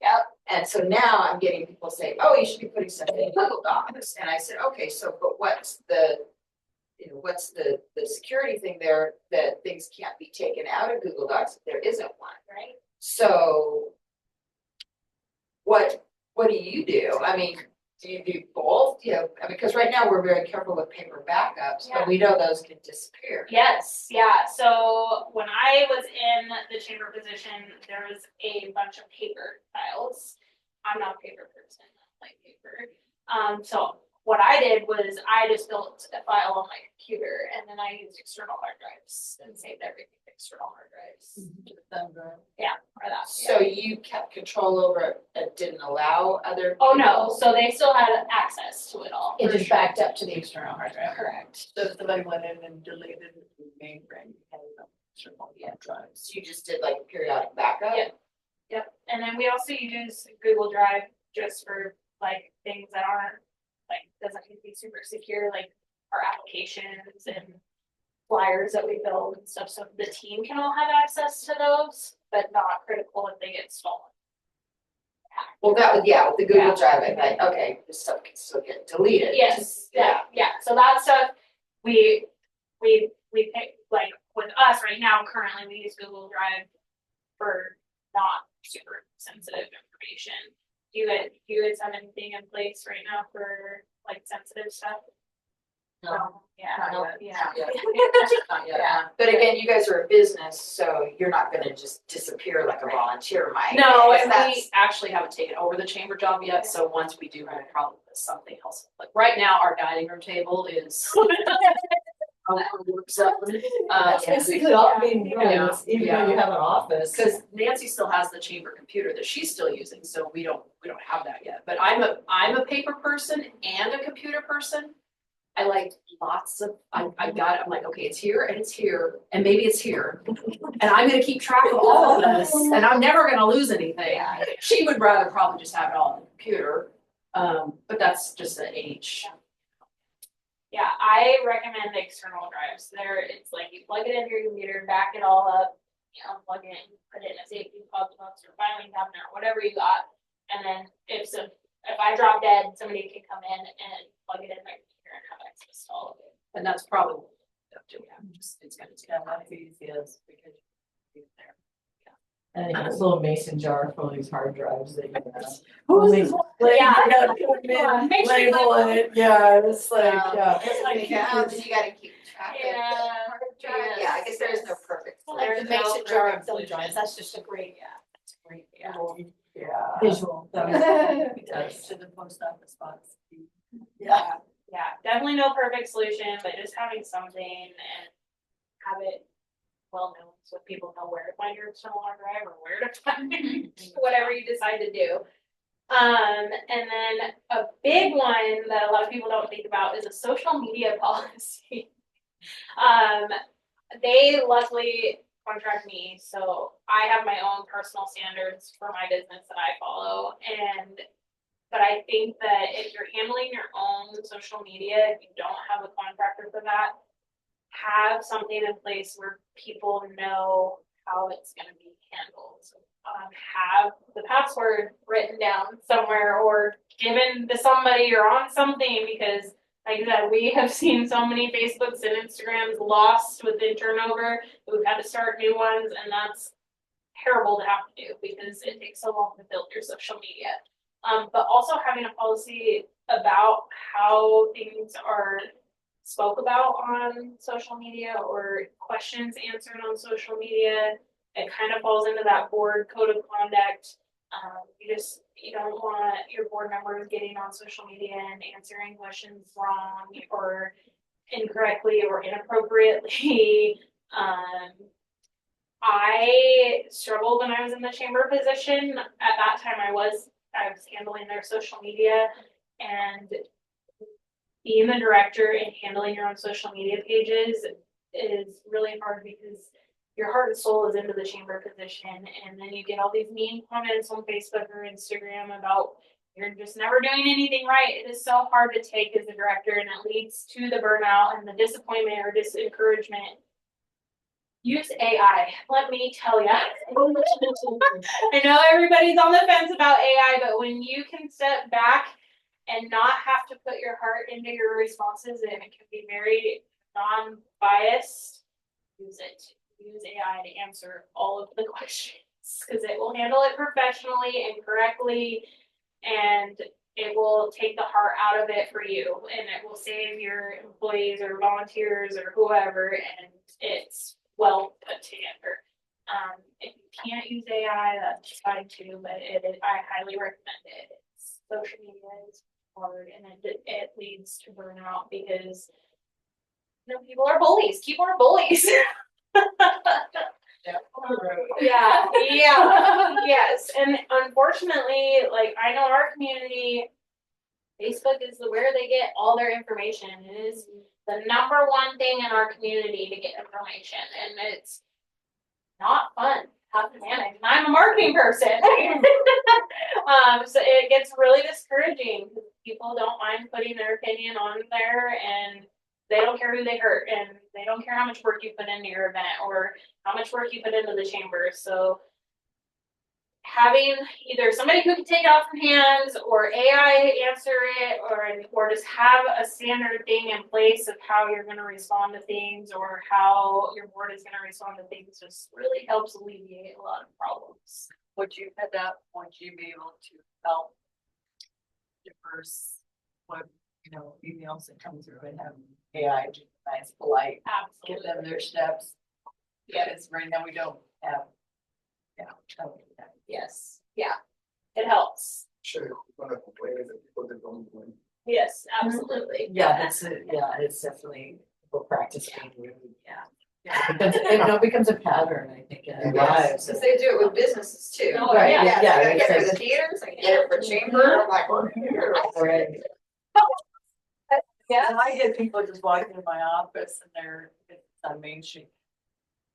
Yep. And so now I'm getting people saying, oh, you should be putting something in Google Docs. And I said, okay, so, but what's the security thing there that things can't be taken out of Google Docs if there isn't one? Right. So what do you do? I mean, do you do both? You know, because right now we're very careful with paper backups, but we know those can disappear. Yes, yeah. So when I was in the chamber position, there was a bunch of paper files. I'm not a paper person, I like paper. So what I did was I just built a file on my computer, and then I used external hard drives and saved everything to external hard drives. Yeah, or that. So you kept control over it and didn't allow other Oh no, people? so they still had access to it all. It just backed up to the external hard drive. Correct. So if somebody went in and deleted the mainframe, drives. So you just did like periodic backup? Yep. Yep, and then we also use Google Drive just for like things that aren't, like, doesn't need to be super secure, like our applications and flyers that we build and stuff, so the team can all have access to those, but not critical if they get stolen. Well, that was, with the Google Drive, I thought, okay, this stuff can still get deleted. Yes, yeah, so that stuff, we pick, like, with us right now, currently, we use Google Drive for not super sensitive information. Do you guys have anything in place right now for like sensitive stuff? No. Yeah. No. Yeah. Not yet. But again, you guys are a business, so you're not gonna just disappear like a volunteer might. No, Because and that's- we actually haven't taken over the chamber job yet, so once we do, we'll probably put something else. Like right now, our dining room table is. That's basically all, I mean, Yeah. even though you have an office. Because Nancy still has the chamber computer that she's still using, so we don't have that yet. But I'm a paper person and a computer person. I like lots of, I got it, I'm like, okay, it's here and it's here, and maybe it's here. And I'm gonna keep track of all of this, and I'm never gonna lose anything. She would rather probably just have it all on the computer, but that's just the age. Yeah, I recommend external drives. It's like you plug it into your computer, back it all up, you know, plug it in, put it in a safety box or filing cabinet or whatever you got. And then if I drop dead, somebody can come in and plug it in my computer and have access to all of it. And that's probably, it's gonna take. That's easy as because you're there. And it's a little mason jar full of these hard drives that you have. Yeah. Make sure you Label it, yeah, it's like, yeah. It's like, you gotta keep track of. Yeah, I guess there is no perfect. Like the mason jar of thumb drives, that's just a great, it's a great, Yeah. visual. It does. To the post office box. Yeah. Yeah, definitely no perfect solution, but just having something and have it well known so people know where to find your external hard drive or where to find whatever you decide to do. And then a big one that a lot of people don't think about is a social media policy. They luckily contract me, so I have my own personal standards for my business that I follow. But I think that if you're handling your own social media, if you don't have a contractor for that, have something in place where people know how it's going to be handled. Have the password written down somewhere or given to somebody or on something, because like that, we have seen so many Facebooks and Instagrams lost within turnover. We've had to start new ones, and that's terrible to have to do because it takes so long to build your social media. But also having a policy about how things are spoke about on social media or questions answered on social media. It kind of falls into that board code of conduct. You don't want your board members getting on social media and answering questions wrong or incorrectly or inappropriately. I struggled when I was in the chamber position. At that time, I was handling their social media, and being the director and handling your own social media pages is really hard because your heart and soul is into the chamber position, and then you get all these mean comments on Facebook or Instagram about you're just never doing anything right. It is so hard to take as a director, and it leads to the burnout and the disappointment or disencouragement. Use AI. Let me tell you. I know everybody's on the fence about AI, but when you can step back and not have to put your heart into your responses, and it can be very non-biased, use it. Use AI to answer all of the questions because it will handle it professionally and correctly, and it will take the heart out of it for you, and it will save your employees or volunteers or whoever, and it's well put together. If you can't use AI, that's fine too, but I highly recommend it. Social media is hard, and it leads to burnout because people are bullies. People are bullies. Yeah, yes. And unfortunately, like I know our community, Facebook is where they get all their information. It is the number one thing in our community to get information, and it's not fun how to manage. And I'm a marketing person. So it gets really discouraging because people don't mind putting their opinion on there, and they don't care who they hurt, and they don't care how much work you put into your event or how much work you put into the chamber. So having either somebody who can take it off your hands or AI answer it, or just have a standard thing in place of how you're going to respond to things or how your board is going to respond to things just really helps alleviate a lot of problems. Would you at that point you be able to help diverse what emails that come through and have AI do nice, polite, give them their steps? Because right now we don't have. Yes. Yeah. It helps. Sure, one of the ways that people that don't win. Yes, absolutely. Yeah, that's it. Yeah, it's definitely people practicing. It becomes a pattern, I think, in our lives. Since they do it with businesses too. Oh, Right, yeah. yeah, I get it it's for the theaters, I get it for chamber, I'm like, right. And I get people just walking in my office and it's on Main Street.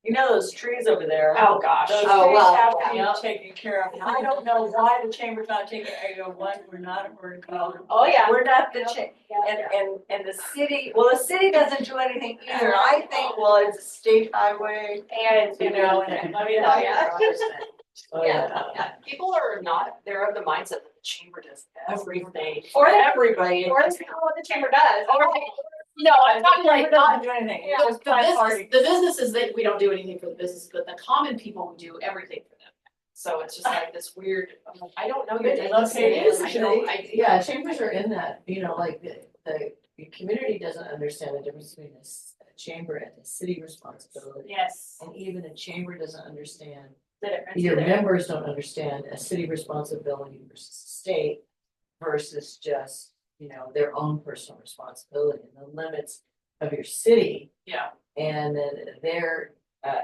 You know those trees over there? Oh, gosh. Those trees Oh, well, have to yeah. be taken care of. And I don't know why the chamber's not taking, I go, one, we're not, we're, Oh, yeah. we're not the and the city, well, the city doesn't do anything either. I think, well, it's a state highway, And, you know, and let me tell you. Yeah, people are not, they're of the mindset that the chamber does everything Or for they- everybody. or this is what the chamber does, or, No, I'm talking like not do anything. Yeah. It's just my party. the businesses that we don't do anything for the business, but the common people, we do everything for them. So it's just like this weird, I'm like, I don't know your It's business. okay, It is, I know, yeah, chambers are in that, you know, like the community doesn't understand the difference between a chamber and a city responsibility. yes, And even a chamber doesn't understand, the difference your either. members don't understand a city responsibility versus a state versus just, you know, their own personal responsibility and the limits of your city. Yeah. And then their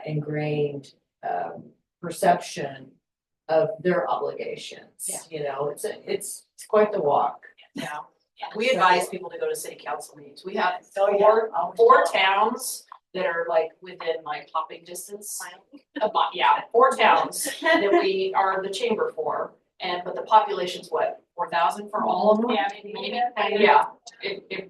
ingrained perception of their obligations. Yeah. You know, it's quite the walk. Yeah, we advise people to go to city council meetings. We have Oh, yeah. four towns that are like within like hopping distance. Yeah, 4 towns that we are the chamber for, but the population's what, 4,000 for all of them? Yeah, maybe. Yeah,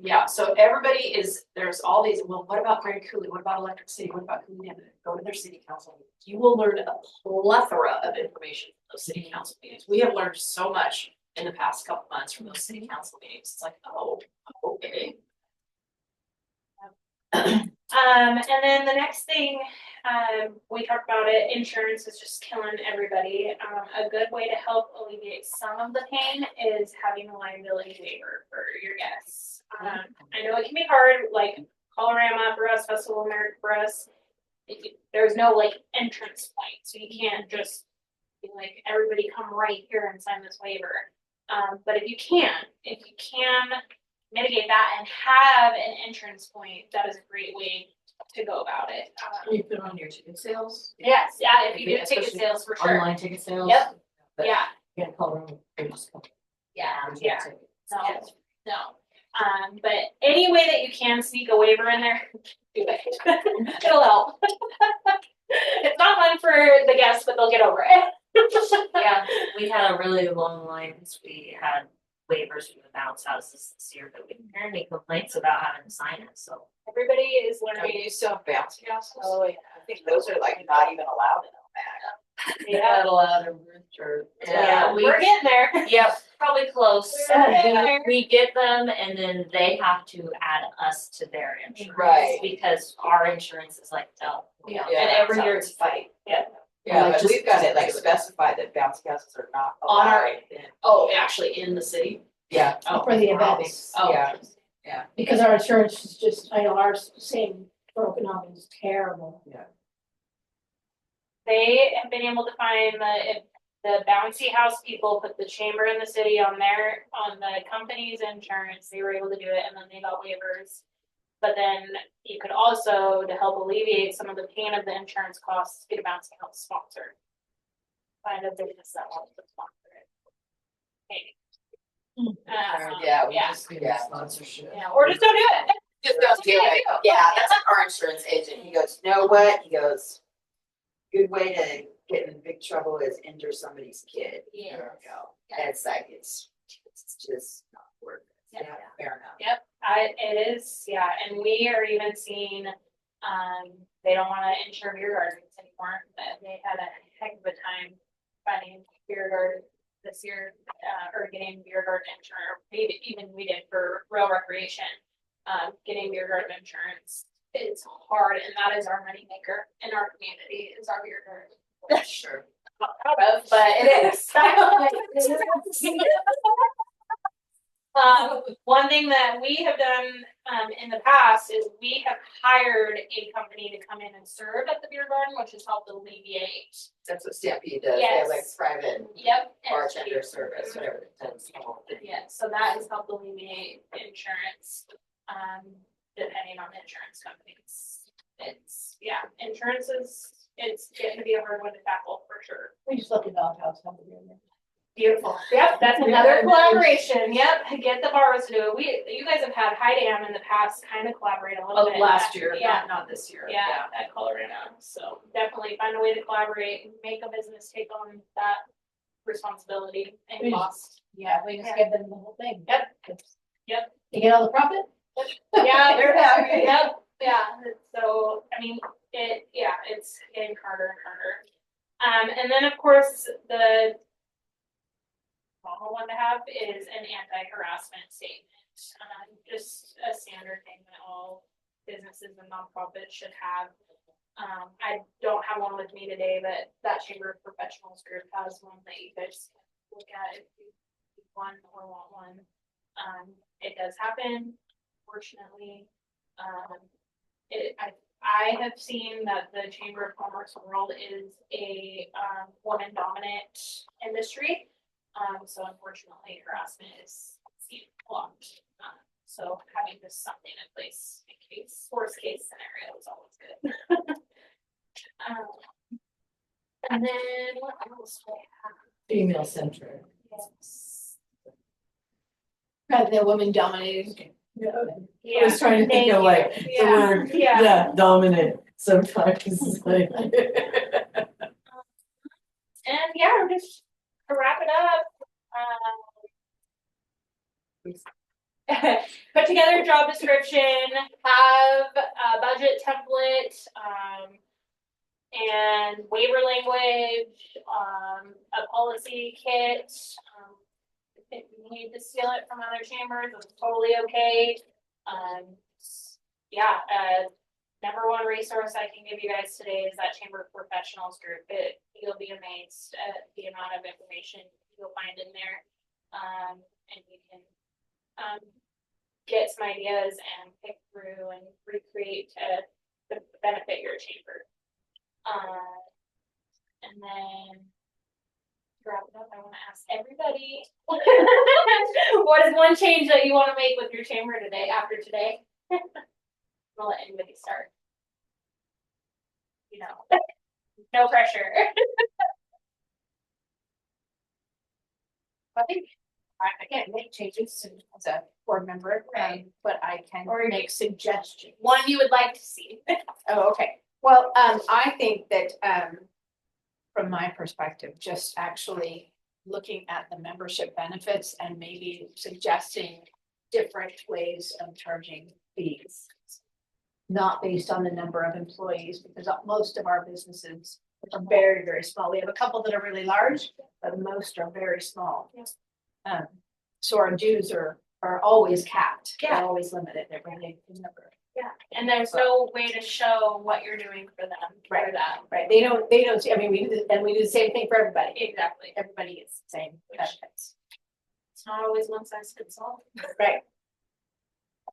yeah, so everybody there's all these, well, what about Grand Coulee, what about Electric City, what about Coulee? Go to their city council meetings. You will learn a plethora of information from those city council meetings. We have learned so much in the past couple months from those city council meetings. It's like, oh, okay. And then the next thing, we talked about it, insurance is just killing everybody. A good way to help alleviate some of the pain is having a liability waiver for your guests. I know it can be hard, like Colorama for us, Festival of America for us. There's no like entrance point, so you can't just be like, everybody come right here and sign this waiver. But if you can mitigate that and have an entrance point, that is a great way to go about it. You put on your ticket sales. Yes, yeah, if you do ticket Especially sales for sure. Online ticket sales. Yep. But Yeah, you can't call them, they just come. yeah, and get yeah, tickets. no, no. But any way that you can sneak a waiver in there, do it. It'll help. It's not fun for the guests, but they'll get over it. Yeah, we had a really long line because we had waivers from the bounce houses this year, but we didn't hear any complaints about having to sign it, so. Everybody is I learning. mean, you still have bouncy houses? Oh, yeah. I think those are like not even allowed in Omac. They're not allowed in Rooster. Yeah, We're getting there. Yep, probably close. We're getting there. We get them and then they have to add us to their insurance. Right. Because our insurance is like, oh. Yeah, Yeah. and every year it's a fight. Yeah, Like but just- we've got it like specified that bouncy houses are not On our- allowed in. Oh, actually in the city? Yeah. Oh, For the wow. events, Oh. Yeah. because our insurance is just, I know ours, same broken up is terrible. They have been able to find if the bouncy house people put the chamber in the city on the company's insurance, they were able to do it and then they got waivers. But then you could also, to help alleviate some of the pain of the insurance costs, get a bouncy house sponsor. Find a business that wants to sponsor it. Hey. Yeah, we Yeah. just, Yeah, yeah. sponsorship. Yeah, or just don't do it. Just don't do it. Yeah, that's like our insurance agent. He goes, you know what? He goes, good way to get in big trouble is injure somebody's kid. Yeah. There we go. And it's like, it's just not worth it. Yeah. Fair enough. Yep, it is, yeah, and we are even seeing, they don't wanna insure beer gardens anymore, but they had a heck of a time finding beer garden this year, or getting beer garden insurance, maybe even we did for rail recreation. Getting beer garden insurance is hard, and that is our moneymaker in our community, is our beer garden. Sure. Not proud of, but it is. One thing that we have done, in the past is we have hired a company to come in and serve at the beer garden, which has helped alleviate. That's what Stampede does. They have like Yes. private Yep. and- bartender service, whatever it does. Yeah, so that has helped alleviate insurance, depending on the insurance companies. Insurance is, it's getting to be a hard one to tackle for sure. We just let the doghouse have the beer there. Beautiful. Yep, that's another collaboration. Yep, get the bars to do it. You guys have had High Dam in the past kind of collaborate a little bit. Last year, Yeah. not this year. Yeah, at Colorado. So definitely find a way to collaborate and make a business take on that responsibility and cost. Yeah, we just give them the whole thing. Yep. Yep. You get all the profit? Yeah, They're happy. Yep, yeah, so, I mean, it's getting harder and harder. And then, of course, the normal one to have is an anti-harassment statement. Just a standard thing that all businesses and nonprofits should have. I don't have one with me today, but that Chamber of Professionals group has one that you guys can look at if you need one or want one. It does happen, fortunately. I have seen that the Chamber of Commerce world is a woman dominant industry. So unfortunately harassment is seen a lot. So having just something in place in case, worst case scenario is always good. And then what else do I have? Female centered. Yes. Rather than women dominated. I was trying to think of like the Yeah. word, yeah, dominant sometimes. It's like. And yeah, just to wrap it up, put together a job description, have a budget template, and waiver language, a policy kit. If you need to steal it from other chambers, it's totally okay. Number one resource I can give you guys today is that Chamber of Professionals group. You'll be amazed at the amount of information you'll find in there. And you can get some ideas and pick through and recreate to benefit your chamber. And then to wrap it up, I want to ask everybody, what is one change that you want to make with your chamber today, after today? I'll let anybody start. You know, no pressure. I think I can't make changes as a board member, but I can make suggestions. One you would like to see. Oh, okay. Well, I think that, from my perspective, just actually looking at the membership benefits and maybe suggesting different ways of charging fees. Not based on the number of employees, because most of our businesses are very, very small. We have a couple that are really large, but most are very small. Yes. So our dues are always capped. Yeah. They're always limited. They're really number. Yeah, and there's no way to show what you're doing for them. Right. For that. Right. They don't see, I mean, we do the same thing for everybody. Exactly. Everybody gets the same benefits. It's not always one size fits all. Right.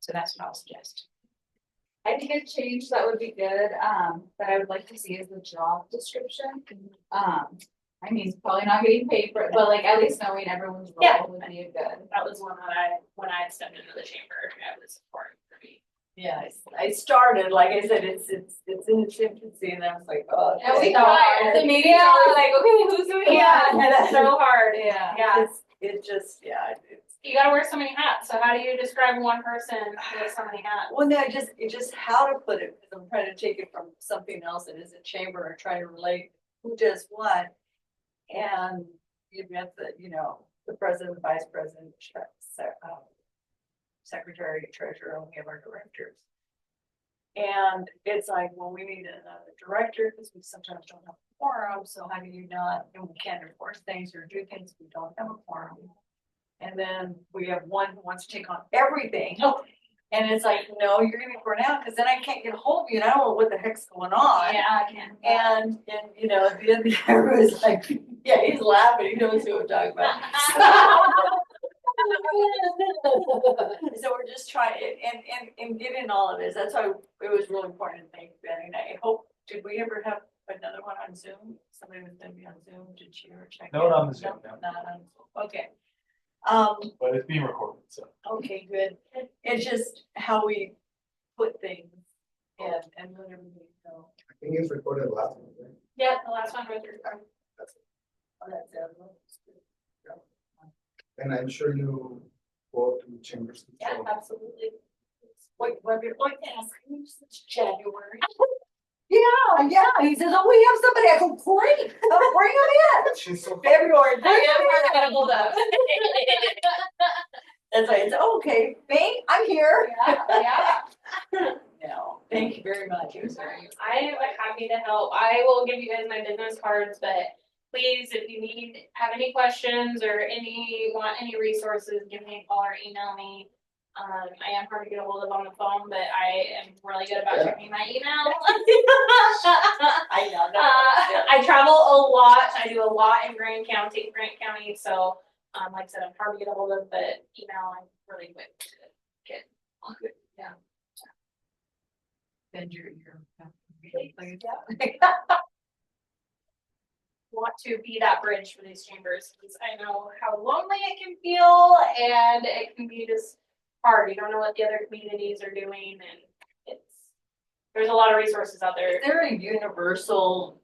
So that's what I'll suggest. I think a change that would be good, that I would like to see is the job description. I mean, probably not getting paid for it, but like at least knowing everyone's role would be a good. That was one that when I had stepped into the chamber, it was important for me. Yeah, I started, like I said, it's in its infancy, and I was like, oh. And we it's so thought, hard. the meeting, I was like, okay, who's doing Yeah, that? it's so hard. Yeah. Yeah. It just, it's. You gotta wear so many hats, so how do you describe one person with so many hats? Well, no, just how to put it, because I'm trying to take it from something else that is a chamber or trying to relate who does what. And you've got the president, vice president, secretary, treasurer, and we have our directors. And it's like, well, we need another director because we sometimes don't have a quorum. So how do you not, and we can't enforce things or do things, we don't have a quorum. And then we have one who wants to take on everything. And it's like, no, you're gonna be burnt out because then I can't get a hold of you and I don't know what the heck's going on. Yeah, I can. And at the end of the year, it was like, yeah, he's laughing, he knows who I'm talking about. So we're just trying, and getting all of this, that's why it was really important to thank Ben, and I hope, did we ever have another one on Zoom? Somebody was gonna be on Zoom, did you ever check? No, not on Zoom, no. Not on Zoom, okay. But it's being recorded, so. Okay, good. It's just how we put things and let everything go. I think it's recorded last one, right? Yeah, the last one was recorded. Oh, that's And I'm sure you go to chambers. Yeah, so- absolutely. Wait, what you're going to ask me since January? Yeah, he says, oh, we have somebody, I go, great, bring them But she's so. February. I am hard to get a hold of. in. It's like, it's okay, me, I'm here. Yeah. No, thank you very much. It was very. I am happy to help. I will give you guys my business cards, but please, if you have any questions or want any resources, give me a call or email me. I am hard to get a hold of on the phone, but I am really good about checking my email. I know. I travel a lot. I do a lot in Grant County, so, like I said, I'm hard to get a hold of, but email, I'm really quick to get. Yeah. Bend your ear. Want to be that bridge for these chambers, because I know how lonely it can feel, and it can be just hard. You don't know what the other communities are doing, and there's a lot of resources out there. Is there a universal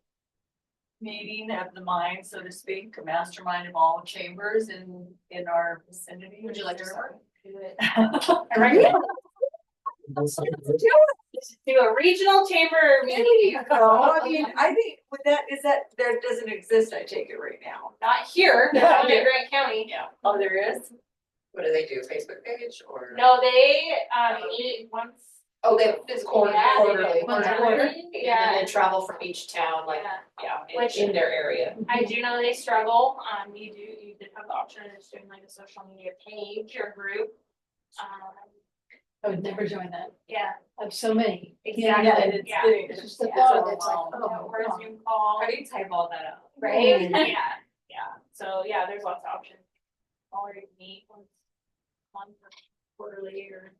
meeting of the mind, so to speak, a mastermind of all chambers in our vicinity? Would you like to start? Do it. I recommend. Do a regional chamber meeting. I mean, I think with that, there doesn't exist, I take it right now. Not here, there's one in Grant County. Yeah. Oh, there is? What do they do, Facebook page or? No, they, meet once. Oh, they have physical. Yeah, they do. Quarterly. Yeah. And then travel from each town, like, Yeah. Which- in their area. I do know they struggle. You did have the option of just doing like a social media page or group. I would never join that. Yeah, I have so many. exactly. Yeah, Yeah. it's just the Yeah. thought of it's like, Yeah, oh, or a come on. Zoom call, How do you type all that out? right? Yeah. So yeah, there's lots of options. Already meet once a month or quarterly or.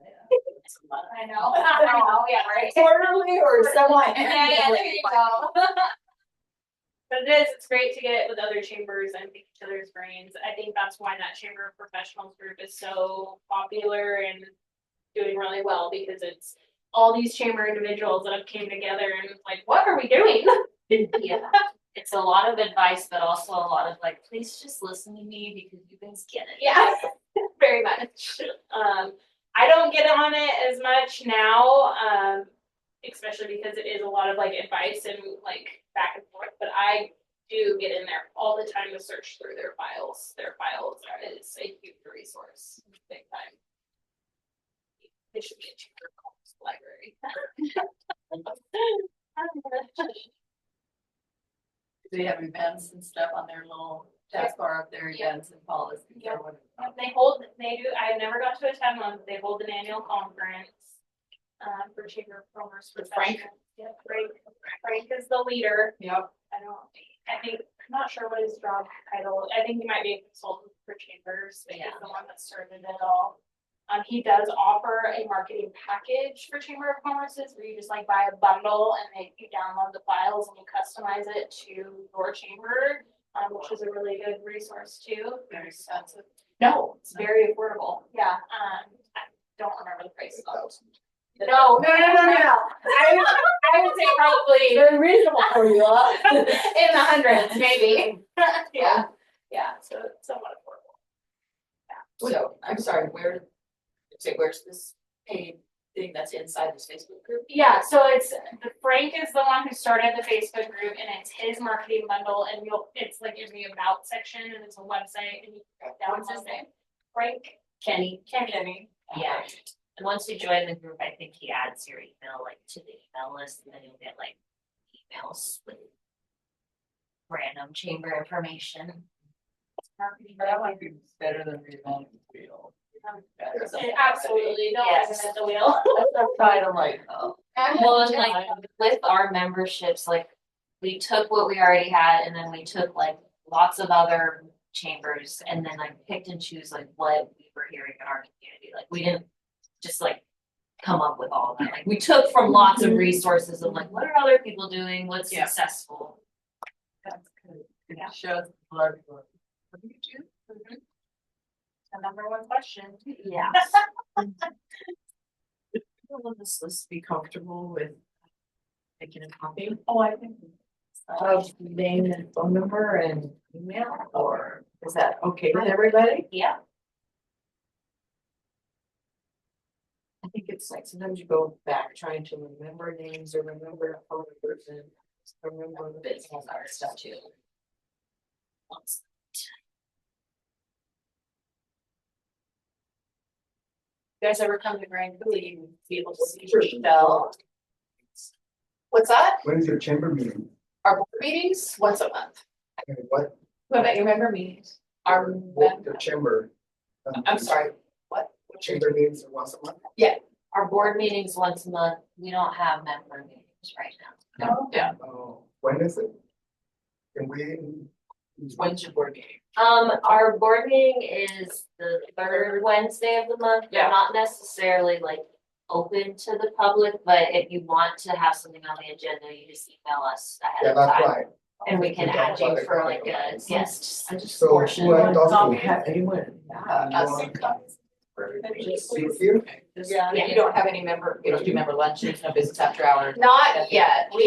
I know. Yeah, right. Quarterly or semi? Yeah, there you go. But it's great to get with other chambers and pick each other's brains. I think that's why that Chamber of Professionals group is so popular and doing really well, because it's all these chamber individuals that have came together and it's like, what are we doing? Yeah, it's a lot of advice, but also a lot of like, please just listen to me because you guys get it. Yeah, very much. I don't get on it as much now, especially because it is a lot of like advice and like back and forth, but I do get in there all the time to search through their files. Their files is a huge resource, big time. They should be a chamber library. Do they have events and stuff on their little taskbar up there, events and policies? Yep. or whatever? They do, I never got to attend one, but they hold an annual conference. For Chamber of Commerce. Frank? Yep, Frank is the leader. Yep. I think, I'm not sure what his job title, I think he might be a consultant for chambers, but he's the one that started it all. He does offer a marketing package for Chamber of Commerce's where you just like buy a bundle and you download the files and you customize it to your chamber, which is a really good resource too. Very expensive. No, it's very affordable. Yeah. I don't remember the price though. No. I would say probably Very reasonable for you, huh? in the hundreds, maybe. Yeah. So it's somewhat affordable. So, I'm sorry, where's this paid thing that's inside this Facebook group? Yeah, so Frank is the one who started the Facebook group, and it's his marketing bundle, and it's like in the about section, and it's a website, and you can What's his download name? it. Frank Kenny. Kenny. Yeah, and once you join the group, I think he adds your email like to the email list, and then you'll get like emails with random chamber information. That might be better than reinventing the wheel. Absolutely, don't Yes. reinvent the wheel. I'm kind of like, oh. Well, and like with our memberships, like we took what we already had and then we took like lots of other chambers and then like picked and choose like what we were hearing in our community. Like we didn't just like come up with all of that. Like we took from lots of resources of like, what are other people doing? What's Yeah. successful? That's good. It shows people are going, what do you do? The number one question. Yeah. Will this list be comfortable with making a copy Oh, I think. of name and phone number and email, or Is that okay with everybody? Yeah. I think it's like sometimes you go back trying to remember names or remember a phone person. Remember the Business art stuff too. You guys ever come to Grand Coulee, you would be able to see Rachelle. What's that? When is your chamber meeting? Our board meetings, once a month. And what, What about your member meetings? Our, what the chamber? I'm sorry, what? Chamber meetings are once a month? Our board meetings once a month. We don't have member meetings right now. Yeah. Oh, when is it? Can we? When's your board meeting? Our board meeting is the third Wednesday of the month. They're Yeah. not necessarily like open to the public, but if you want to have something on the agenda, you just email us Yeah, ahead of that's time. right. And we can We add talked you about it for a like couple a times. guest So portion. who I talked Don't to? have anyone. You here? Yeah. You don't have any member, you don't do member lunches, no business after hours? Not yet. We